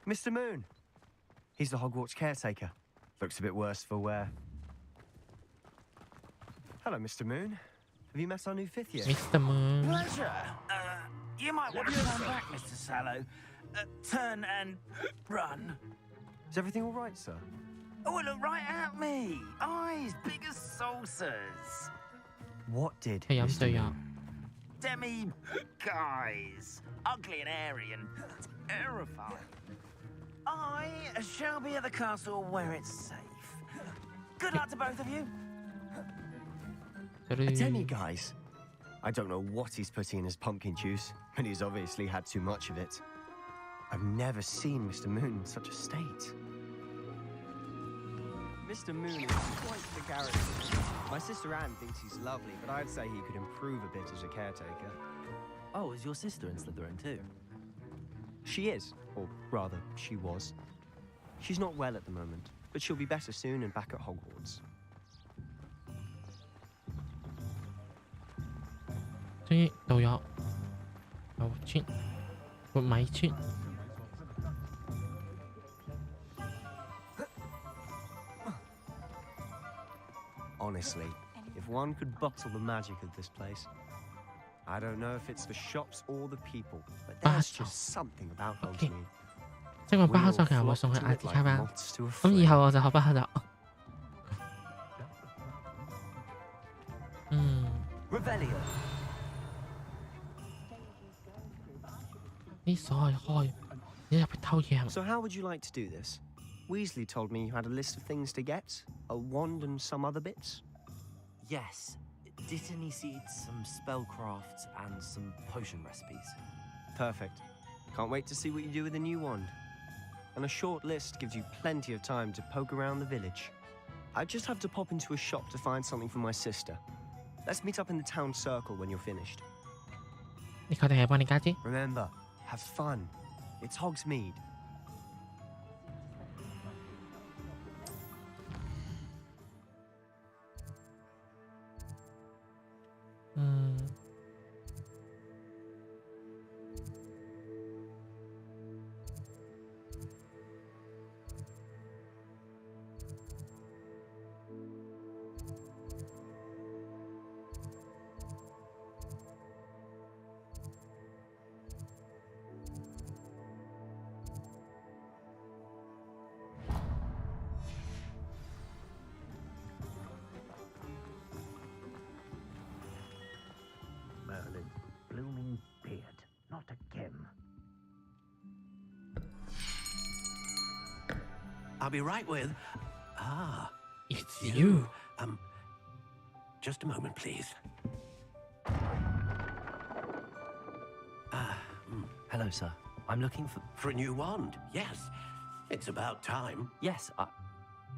Mr. Moon. He's the Hogwarts caretaker. Looks a bit worse for wear. Hello, Mr. Moon. Have you met our new 5th year? Mr. Moon. Pleasure. You might want to turn back, Mr. Sallow. Turn and run. Is everything all right, sir? Oh, look right at me. Eyes big as saucers. What did 佢飲醉啊！ Demi guys. Ugly and airy and terrifying. I shall be at the castle where it's safe. Good luck to both of you. A demi-guise? I don't know what he's putting in his pumpkin juice, but he's obviously had too much of it. I've never seen Mr. Moon in such a state. Mr. Moon is quite the character. My sister Anne thinks he's lovely, but I'd say he could improve a bit as a caretaker. Oh, is your sister in Slytherin too? She is, or rather, she was. She's not well at the moment, but she'll be better soon and back at Hogwarts. 終於到咗牛村活米村。 Honestly, if one could bottle the magic of this place, I don't know if it's the shops or the people, but there's just something about Hogsmeade. 即係我巴克索其實我送去阿茲卡班，咁以後我就學巴克索。啲鎖可以開，你入去偷嘢係咪？ So how would you like to do this? Weasley told me you had a list of things to get, a wand and some other bits. Yes. Dittany seeds, some spellcrafts, and some potion recipes. Perfect. Can't wait to see what you do with the new wand. And a short list gives you plenty of time to poke around the village. I just have to pop into a shop to find something for my sister. Let's meet up in the town circle when you're finished. 你確定係幫你家姐？ Remember, have fun. It's Hogsmeade. blooming beard. Not again. I'll be right with... Ah. It's you. Just a moment, please. Hello, sir. I'm looking for a new wand. Yes. It's about time. Yes,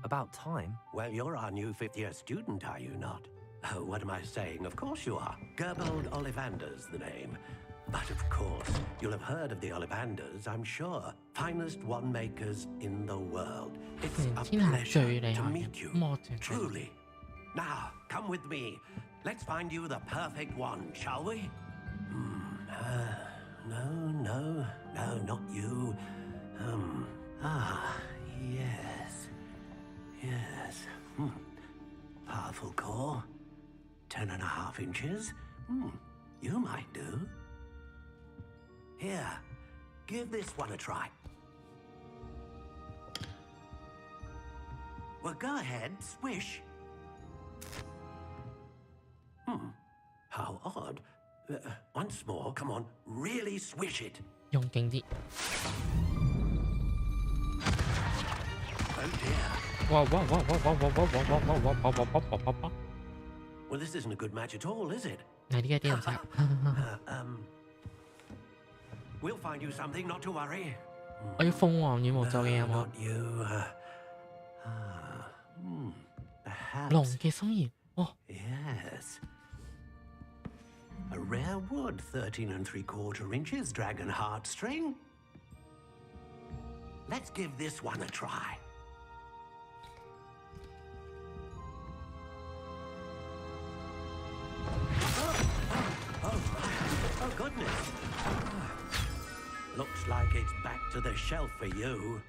about time? Well, you're our new 5th-year student, are you not? Oh, what am I saying? Of course you are. Gerbold Ollivander's the name. But of course, you'll have heard of the Ollivanders, I'm sure. Finest wand makers in the world. It's a pleasure to meet you. Truly. Now, come with me. Let's find you the perfect wand, shall we? No, not you. Yes. Powerful core. 10.5 inches. You might do. Here, give this one a try. Well, go ahead, swish. How odd. Once more, come on, really swish it. 用勁啲。 Oh dear. Well, this isn't a good match at all, is it? 係呢一啲唔使。 We'll find you something, not to worry. 我要鳳凰羽毛做嘅有冇？ Not you. Perhaps. 龍嘅心弦。哦。 Yes. A rare wood, 13 3/4 inches, dragon heartstring. Let's give this one a try. Oh goodness. Looks like it's back to the shelf for you.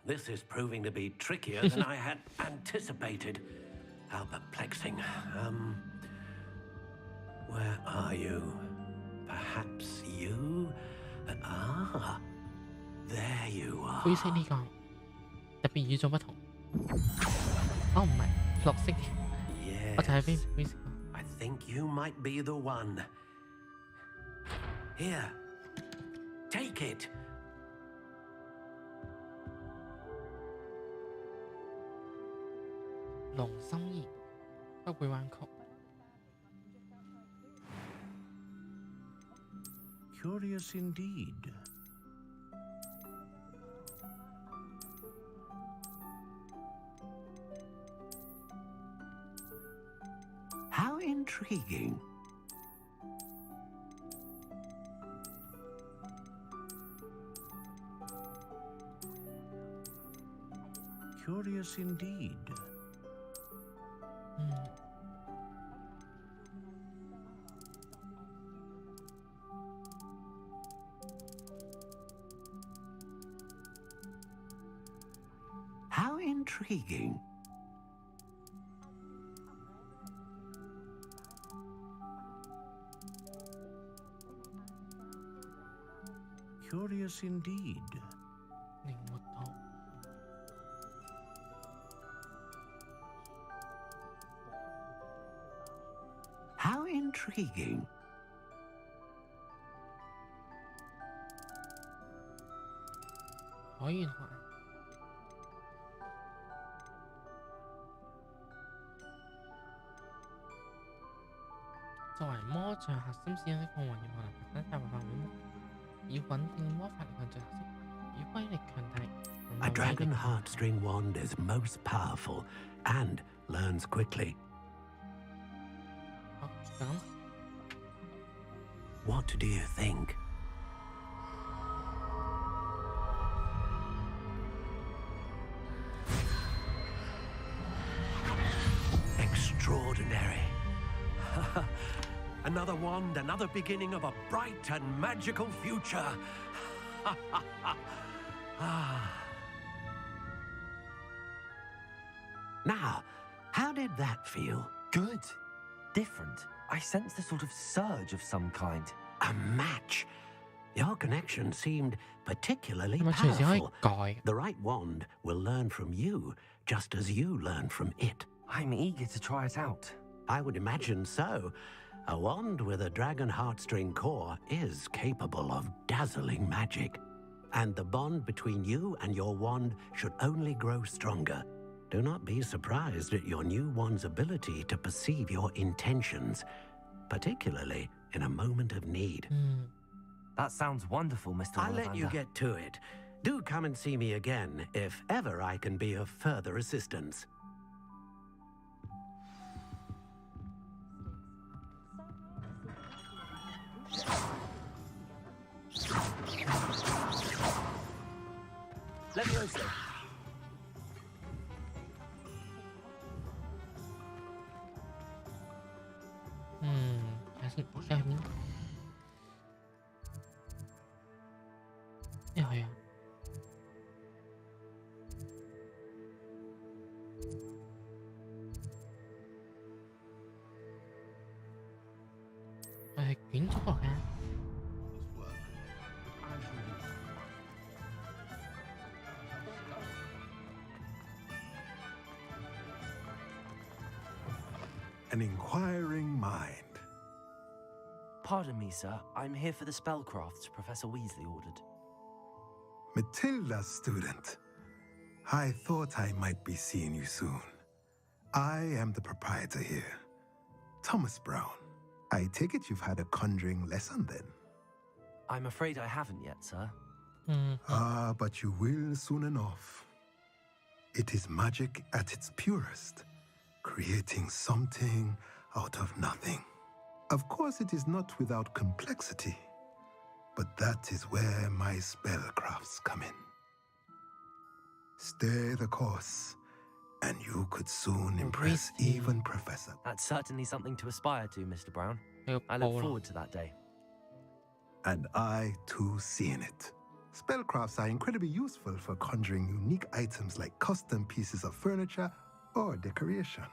This is proving to be trickier than I had anticipated. How perplexing. Where are you? Perhaps you? There you are. 灰色呢個特別與眾不同。哦，唔係綠色嘅，我就係灰色。I think you might be the one. Here, take it. 龍心意不會彎曲。Curious indeed. How intriguing. Curious indeed. How intriguing. Curious indeed. 靈活度。How intriguing. 可以話。作為魔像核心使用的鳳凰要可能發生大部分會以穩定魔法力量最合適，以威力強大。A dragon heartstring wand is most powerful and learns quickly. What do you think? Extraordinary. Another wand, another beginning of a bright and magical future. Now, how did that feel? Good. Different. I sensed a sort of surge of some kind. A match. Your connection seemed particularly powerful. The right wand will learn from you, just as you learn from it. I'm eager to try it out. I would imagine so. A wand with a dragon heartstring core is capable of dazzling magic. And the bond between you and your wand should only grow stronger. Do not be surprised at your new wand's ability to perceive your intentions, particularly in a moment of need. That sounds wonderful, Mr. I'll let you get to it. Do come and see me again if ever I can be of further assistance. Levioso. 睇下先，而家喺邊？一去啊！我係捲咗落嘅。An inquiring mind. Pardon me, sir. I'm here for the spellcrafts Professor Weasley ordered. Matilda's student. I thought I might be seeing you soon. I am the proprietor here, Thomas Brown. I take it you've had a conjuring lesson then? I'm afraid I haven't yet, sir. But you will soon enough. It is magic at its purest, creating something out of nothing. Of course, it is not without complexity, but that is where my spellcrafts come in. Stay the course, and you could soon impress even Professor. That's certainly something to aspire to, Mr. Brown. I look forward to that day. and I too see in it. Spellcrafts are incredibly useful for conjuring unique items like custom pieces of furniture or decoration.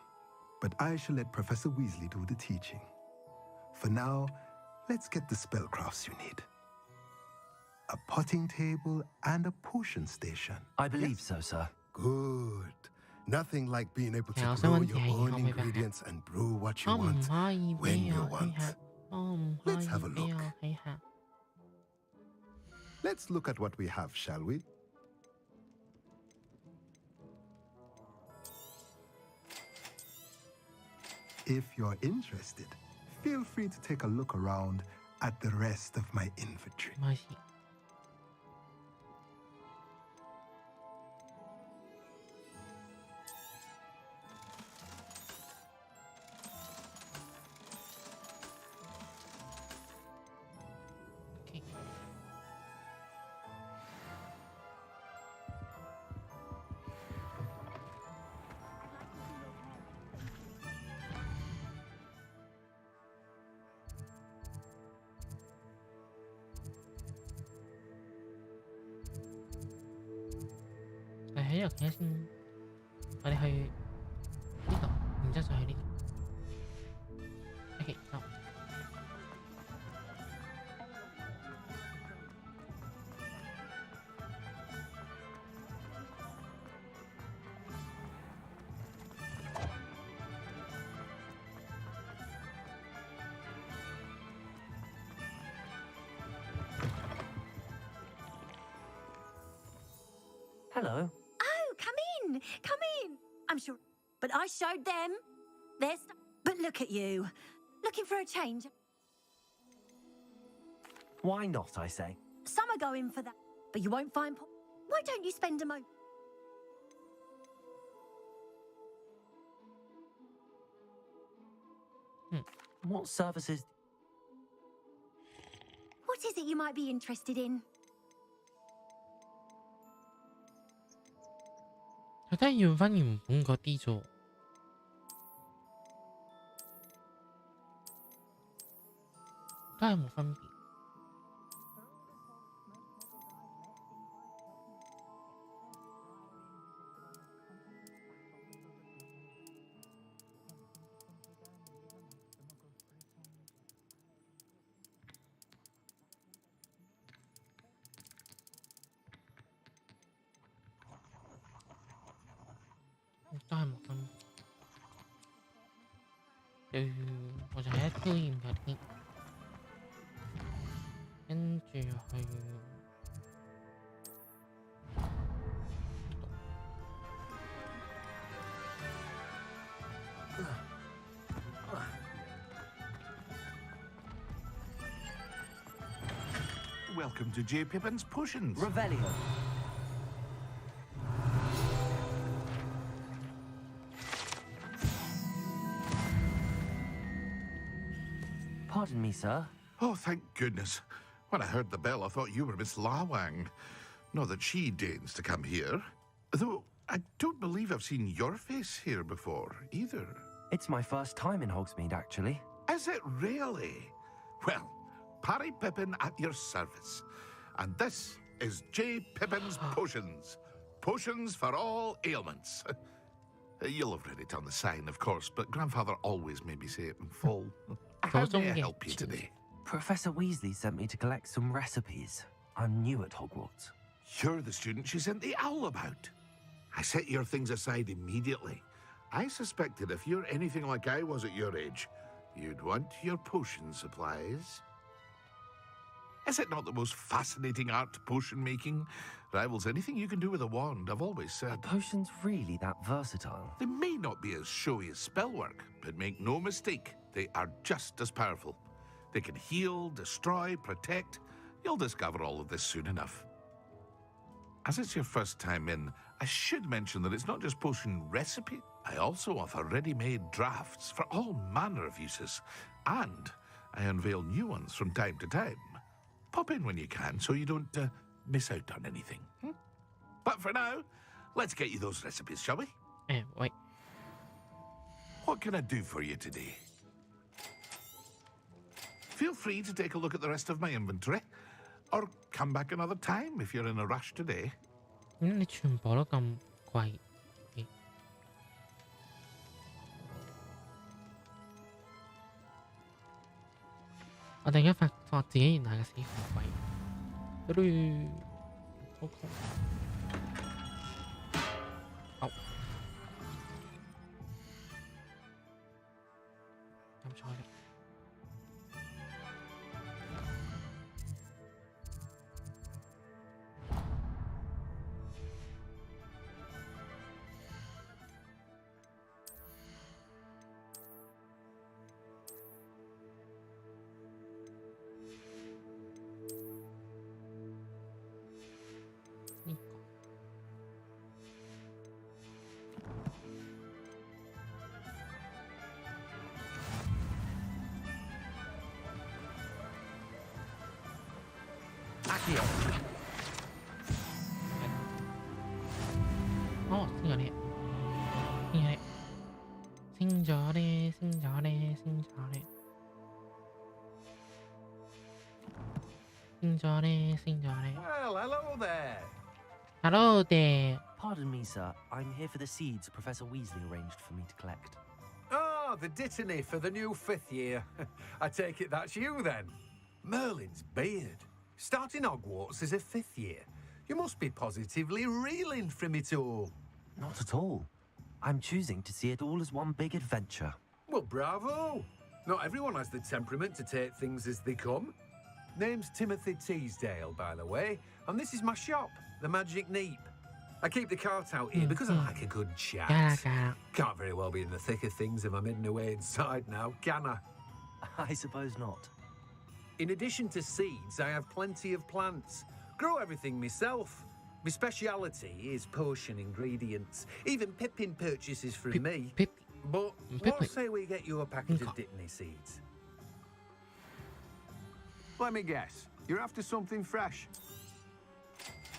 But I shall let Professor Weasley do the teaching. For now, let's get the spellcrafts you need. A potting table and a potion station. I believe so, sir. Good. Nothing like being able to grow your own ingredients and brew what you want when you want. Let's have a look. Let's look at what we have, shall we? If you're interested, feel free to take a look around at the rest of my inventory. Hello. Oh, come in. Come in. I'm sure. But I showed them their stuff. But look at you. Looking for a change. Why not, I say? Some are going for that. But you won't find... Why don't you spend a moment? What services? What is it you might be interested in? 佢都係要翻原本嗰啲啫，都係冇分別。都係冇分別。我就係一挑驗嗰啲，跟住去。Welcome to J. Pippin's Potions. Revelio. Pardon me, sir. Oh, thank goodness. When I heard the bell, I thought you were Miss Lawang. Not that she deigns to come here. Though I don't believe I've seen your face here before, either. It's my first time in Hogsmeade, actually. Is it really? Well, Parry Pippin at your service. And this is J. Pippin's Potions. Potions for all ailments. You'll have read it on the sign, of course, but Grandfather always made me say it in full. How may I help you today? Professor Weasley sent me to collect some recipes. I'm new at Hogwarts. You're the student she sent the owl about. I set your things aside immediately. I suspected if you're anything like I was at your age, you'd want your potion supplies. Is it not the most fascinating art, potion making? Rivals anything you can do with a wand, I've always said. Are potions really that versatile? They may not be as showy as spellwork, but make no mistake, they are just as powerful. They can heal, destroy, protect. You'll discover all of this soon enough. As it's your first time in, I should mention that it's not just potion recipe. I also offer ready-made drafts for all manner of uses. And I unveil new ones from time to time. Pop in when you can so you don't miss out on anything. But for now, let's get you those recipes, shall we? Wait. What can I do for you today? feel free to take a look at the rest of my inventory, or come back another time if you're in a rush today. 你全部都咁貴，我突然間發覺自己原來係個死窮鬼，好窮。好，咁錯嘅。哦，升咗呢，升咗呢，升咗呢，升咗呢，升咗呢，升咗呢。Well, hello there. Hello there. Pardon me, sir. I'm here for the seeds Professor Weasley arranged for me to collect. Ah, the dittany for the new 5th year. I take it that's you then. Merlin's beard. Starting Hogwarts as a 5th year. You must be positively reeling from it all. Not at all. I'm choosing to see it all as one big adventure. Well, bravo. Not everyone has the temperament to take things as they come. Name's Timothy Teasdale, by the way, and this is my shop, the Magic Neep. I keep the cart out here because I like a good chat. Can't very well be in the thick of things if I'm hidden away inside now, can I? I suppose not. In addition to seeds, I have plenty of plants. Grow everything myself. My speciality is potion ingredients. Even Pippin purchases from me. But what say we get you a packet of Dittany seeds? Let me guess. You're after something fresh.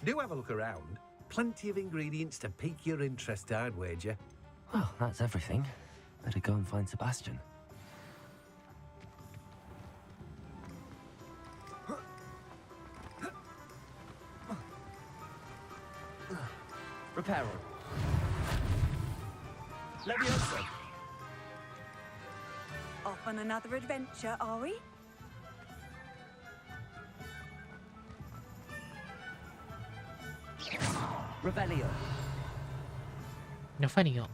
Do have a look around. Plenty of ingredients to pique your interest, I'd wager. Well, that's everything. Better go and find Sebastian. Reparo. Leviosa. Off on another adventure, are we? Revelio. Revelio.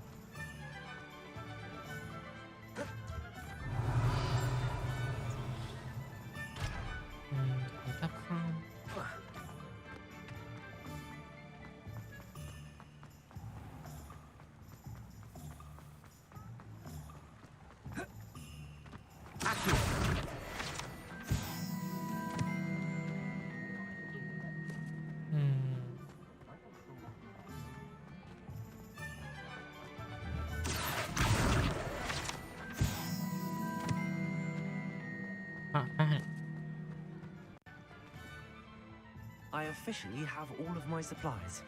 I officially have all of my supplies.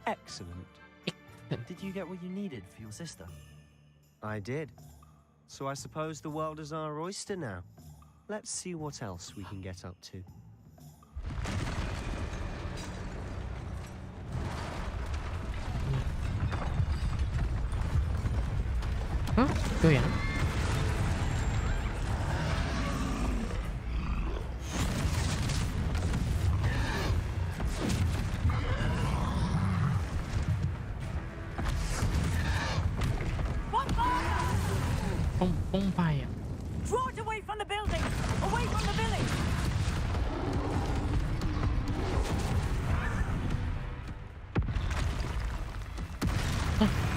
Excellent. Did you get what you needed for your sister? I did. So I suppose the world is our oyster now. Let's see what else we can get up to. Huh? Go yeah. Bonfire. Draw it away from the building! Away from the village!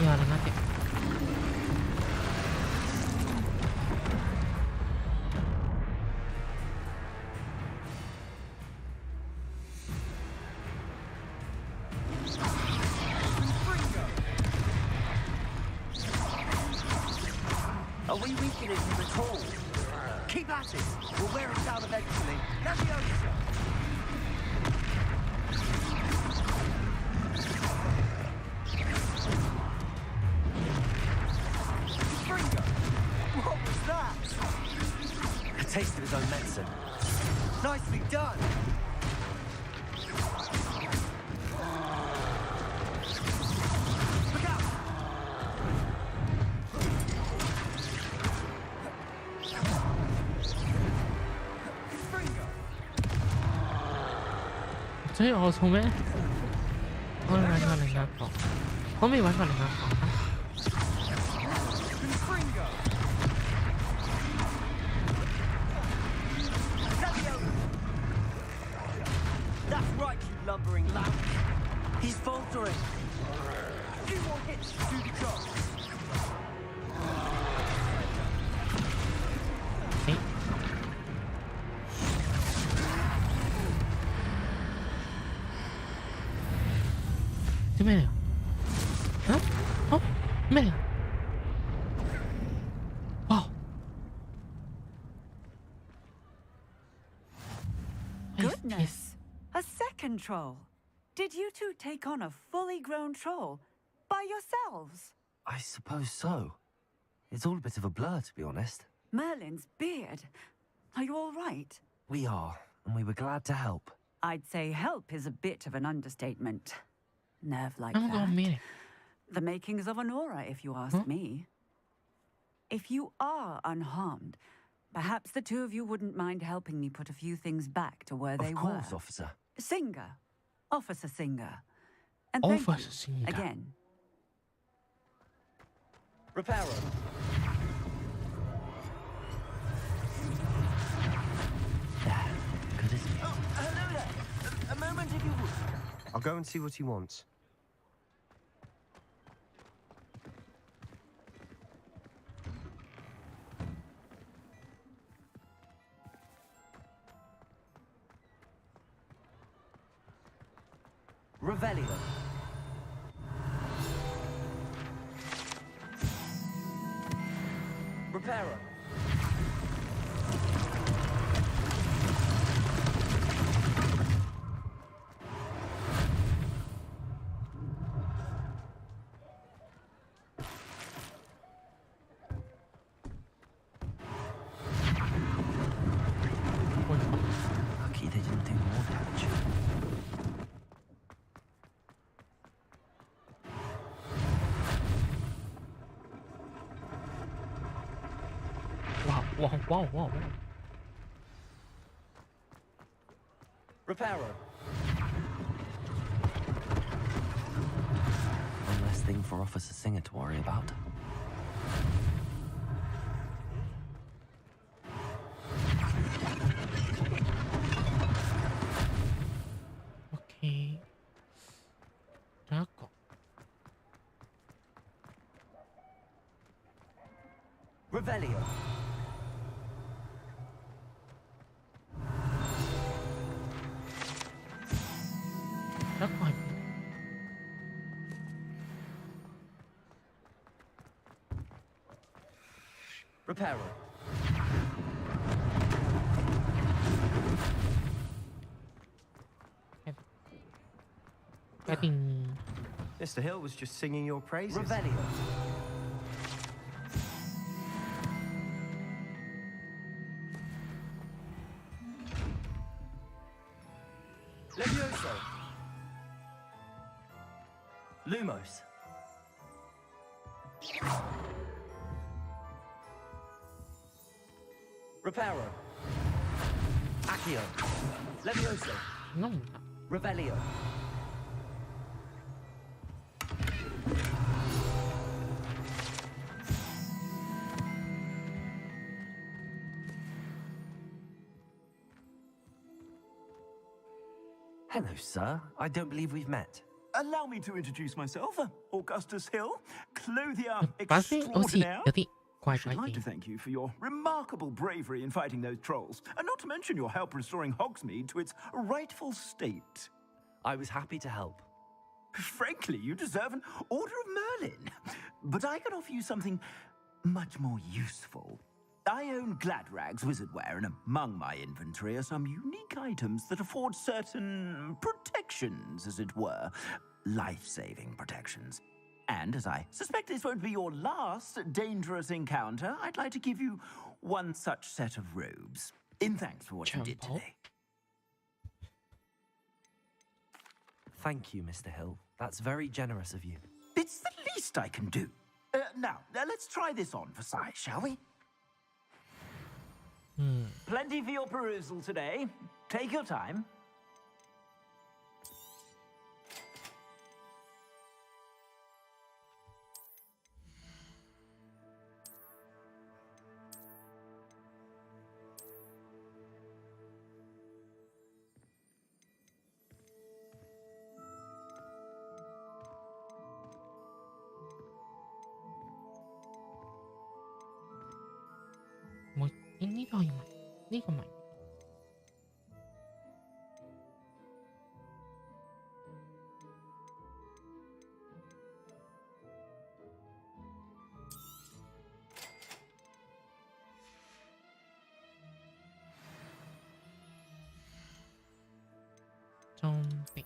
Yeah, nothing. Are we weakening him at all? Keep at it. We'll wear him down eventually. Leviosa. What was that? A taste of his his own medicine. Nicely done. Look out! 所以我做咩？我揾個另一個，可唔可以揾個另一個？ That's right, you lumbering lamb. He's faltering. Few more hits to do the job. 啲咩嚟啊？啊？咩嚟啊？哇！ Goodness! A second troll. Did you two take on a fully grown troll by yourselves? I suppose so. It's all a bit of a blur, to be honest. Merlin's beard. Are you all right? We are, and we were glad to help. I'd say help is a bit of an understatement. Nerve like I'm gonna mean that. it. The makings of an aura, if you ask me. If you are unharmed, perhaps the two of you wouldn't mind helping me put a few things back to where they were. Of course, officer. Singer. Officer Singer. And thank Officer you Singer. again. Reparo. Good, isn't it? Oh, hello there. A moment, if you would. I'll go and see what he wants. Revelio. Reparo. Lucky they didn't do more damage. Wow. Reparo. One less thing for Officer Singer to worry about. Okay. D'accord. Revelio. D'accord. Reparo. Mr. Hill was just singing your praises. Revelio. Levioso. Lumos. Reparo. Accio. Levioso. No. Revelio. Hello, sir. I don't believe we've met. Allow me to introduce myself, Augustus Hill, clothier 把聲好似 extraordinaire. 有啲怪 I'd 怪 like to 地。 thank you for your remarkable bravery in fighting those trolls, and not to mention your help restoring Hogsmeade to its rightful state. I was happy to help. Frankly, you deserve an Order of Merlin. But I can offer you something much more useful. I own Gladrag's wizardware, and among my inventory are some unique items that afford certain protections, as it were. Life-saving protections. And as I suspect this won't be your last dangerous encounter, I'd like to give you one such set of robes. In thanks for what you did today. Thank you, Mr. Hill. That's very generous of you. It's the least I can do. Now, let's try this on for size, shall we? Plenty for your perusal today. Take your time. Zombie.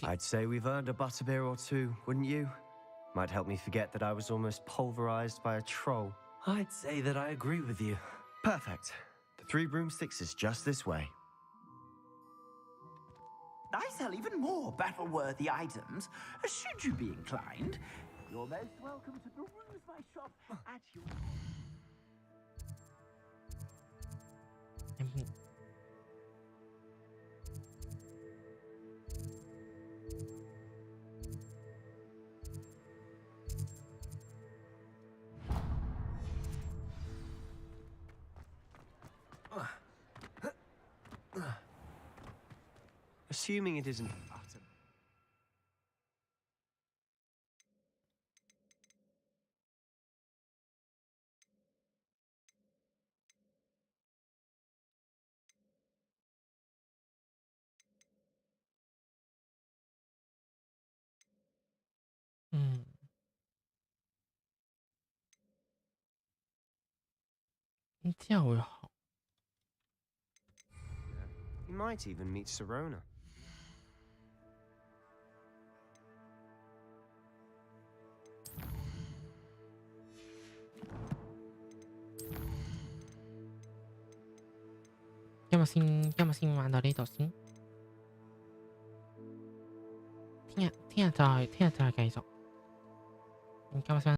I'd say we've earned a butterbeer or two, wouldn't you? Might help me forget that I was almost pulverized by a troll. I'd say that I agree with you. Perfect. The 3 broomsticks is just this way. I sell even more battle-worthy items. Should you be inclined, you're most welcome to peruse my shop at your... Assuming it isn't butter. You might even meet Serona.今日先玩到呢度先，聽日再繼續。今日先。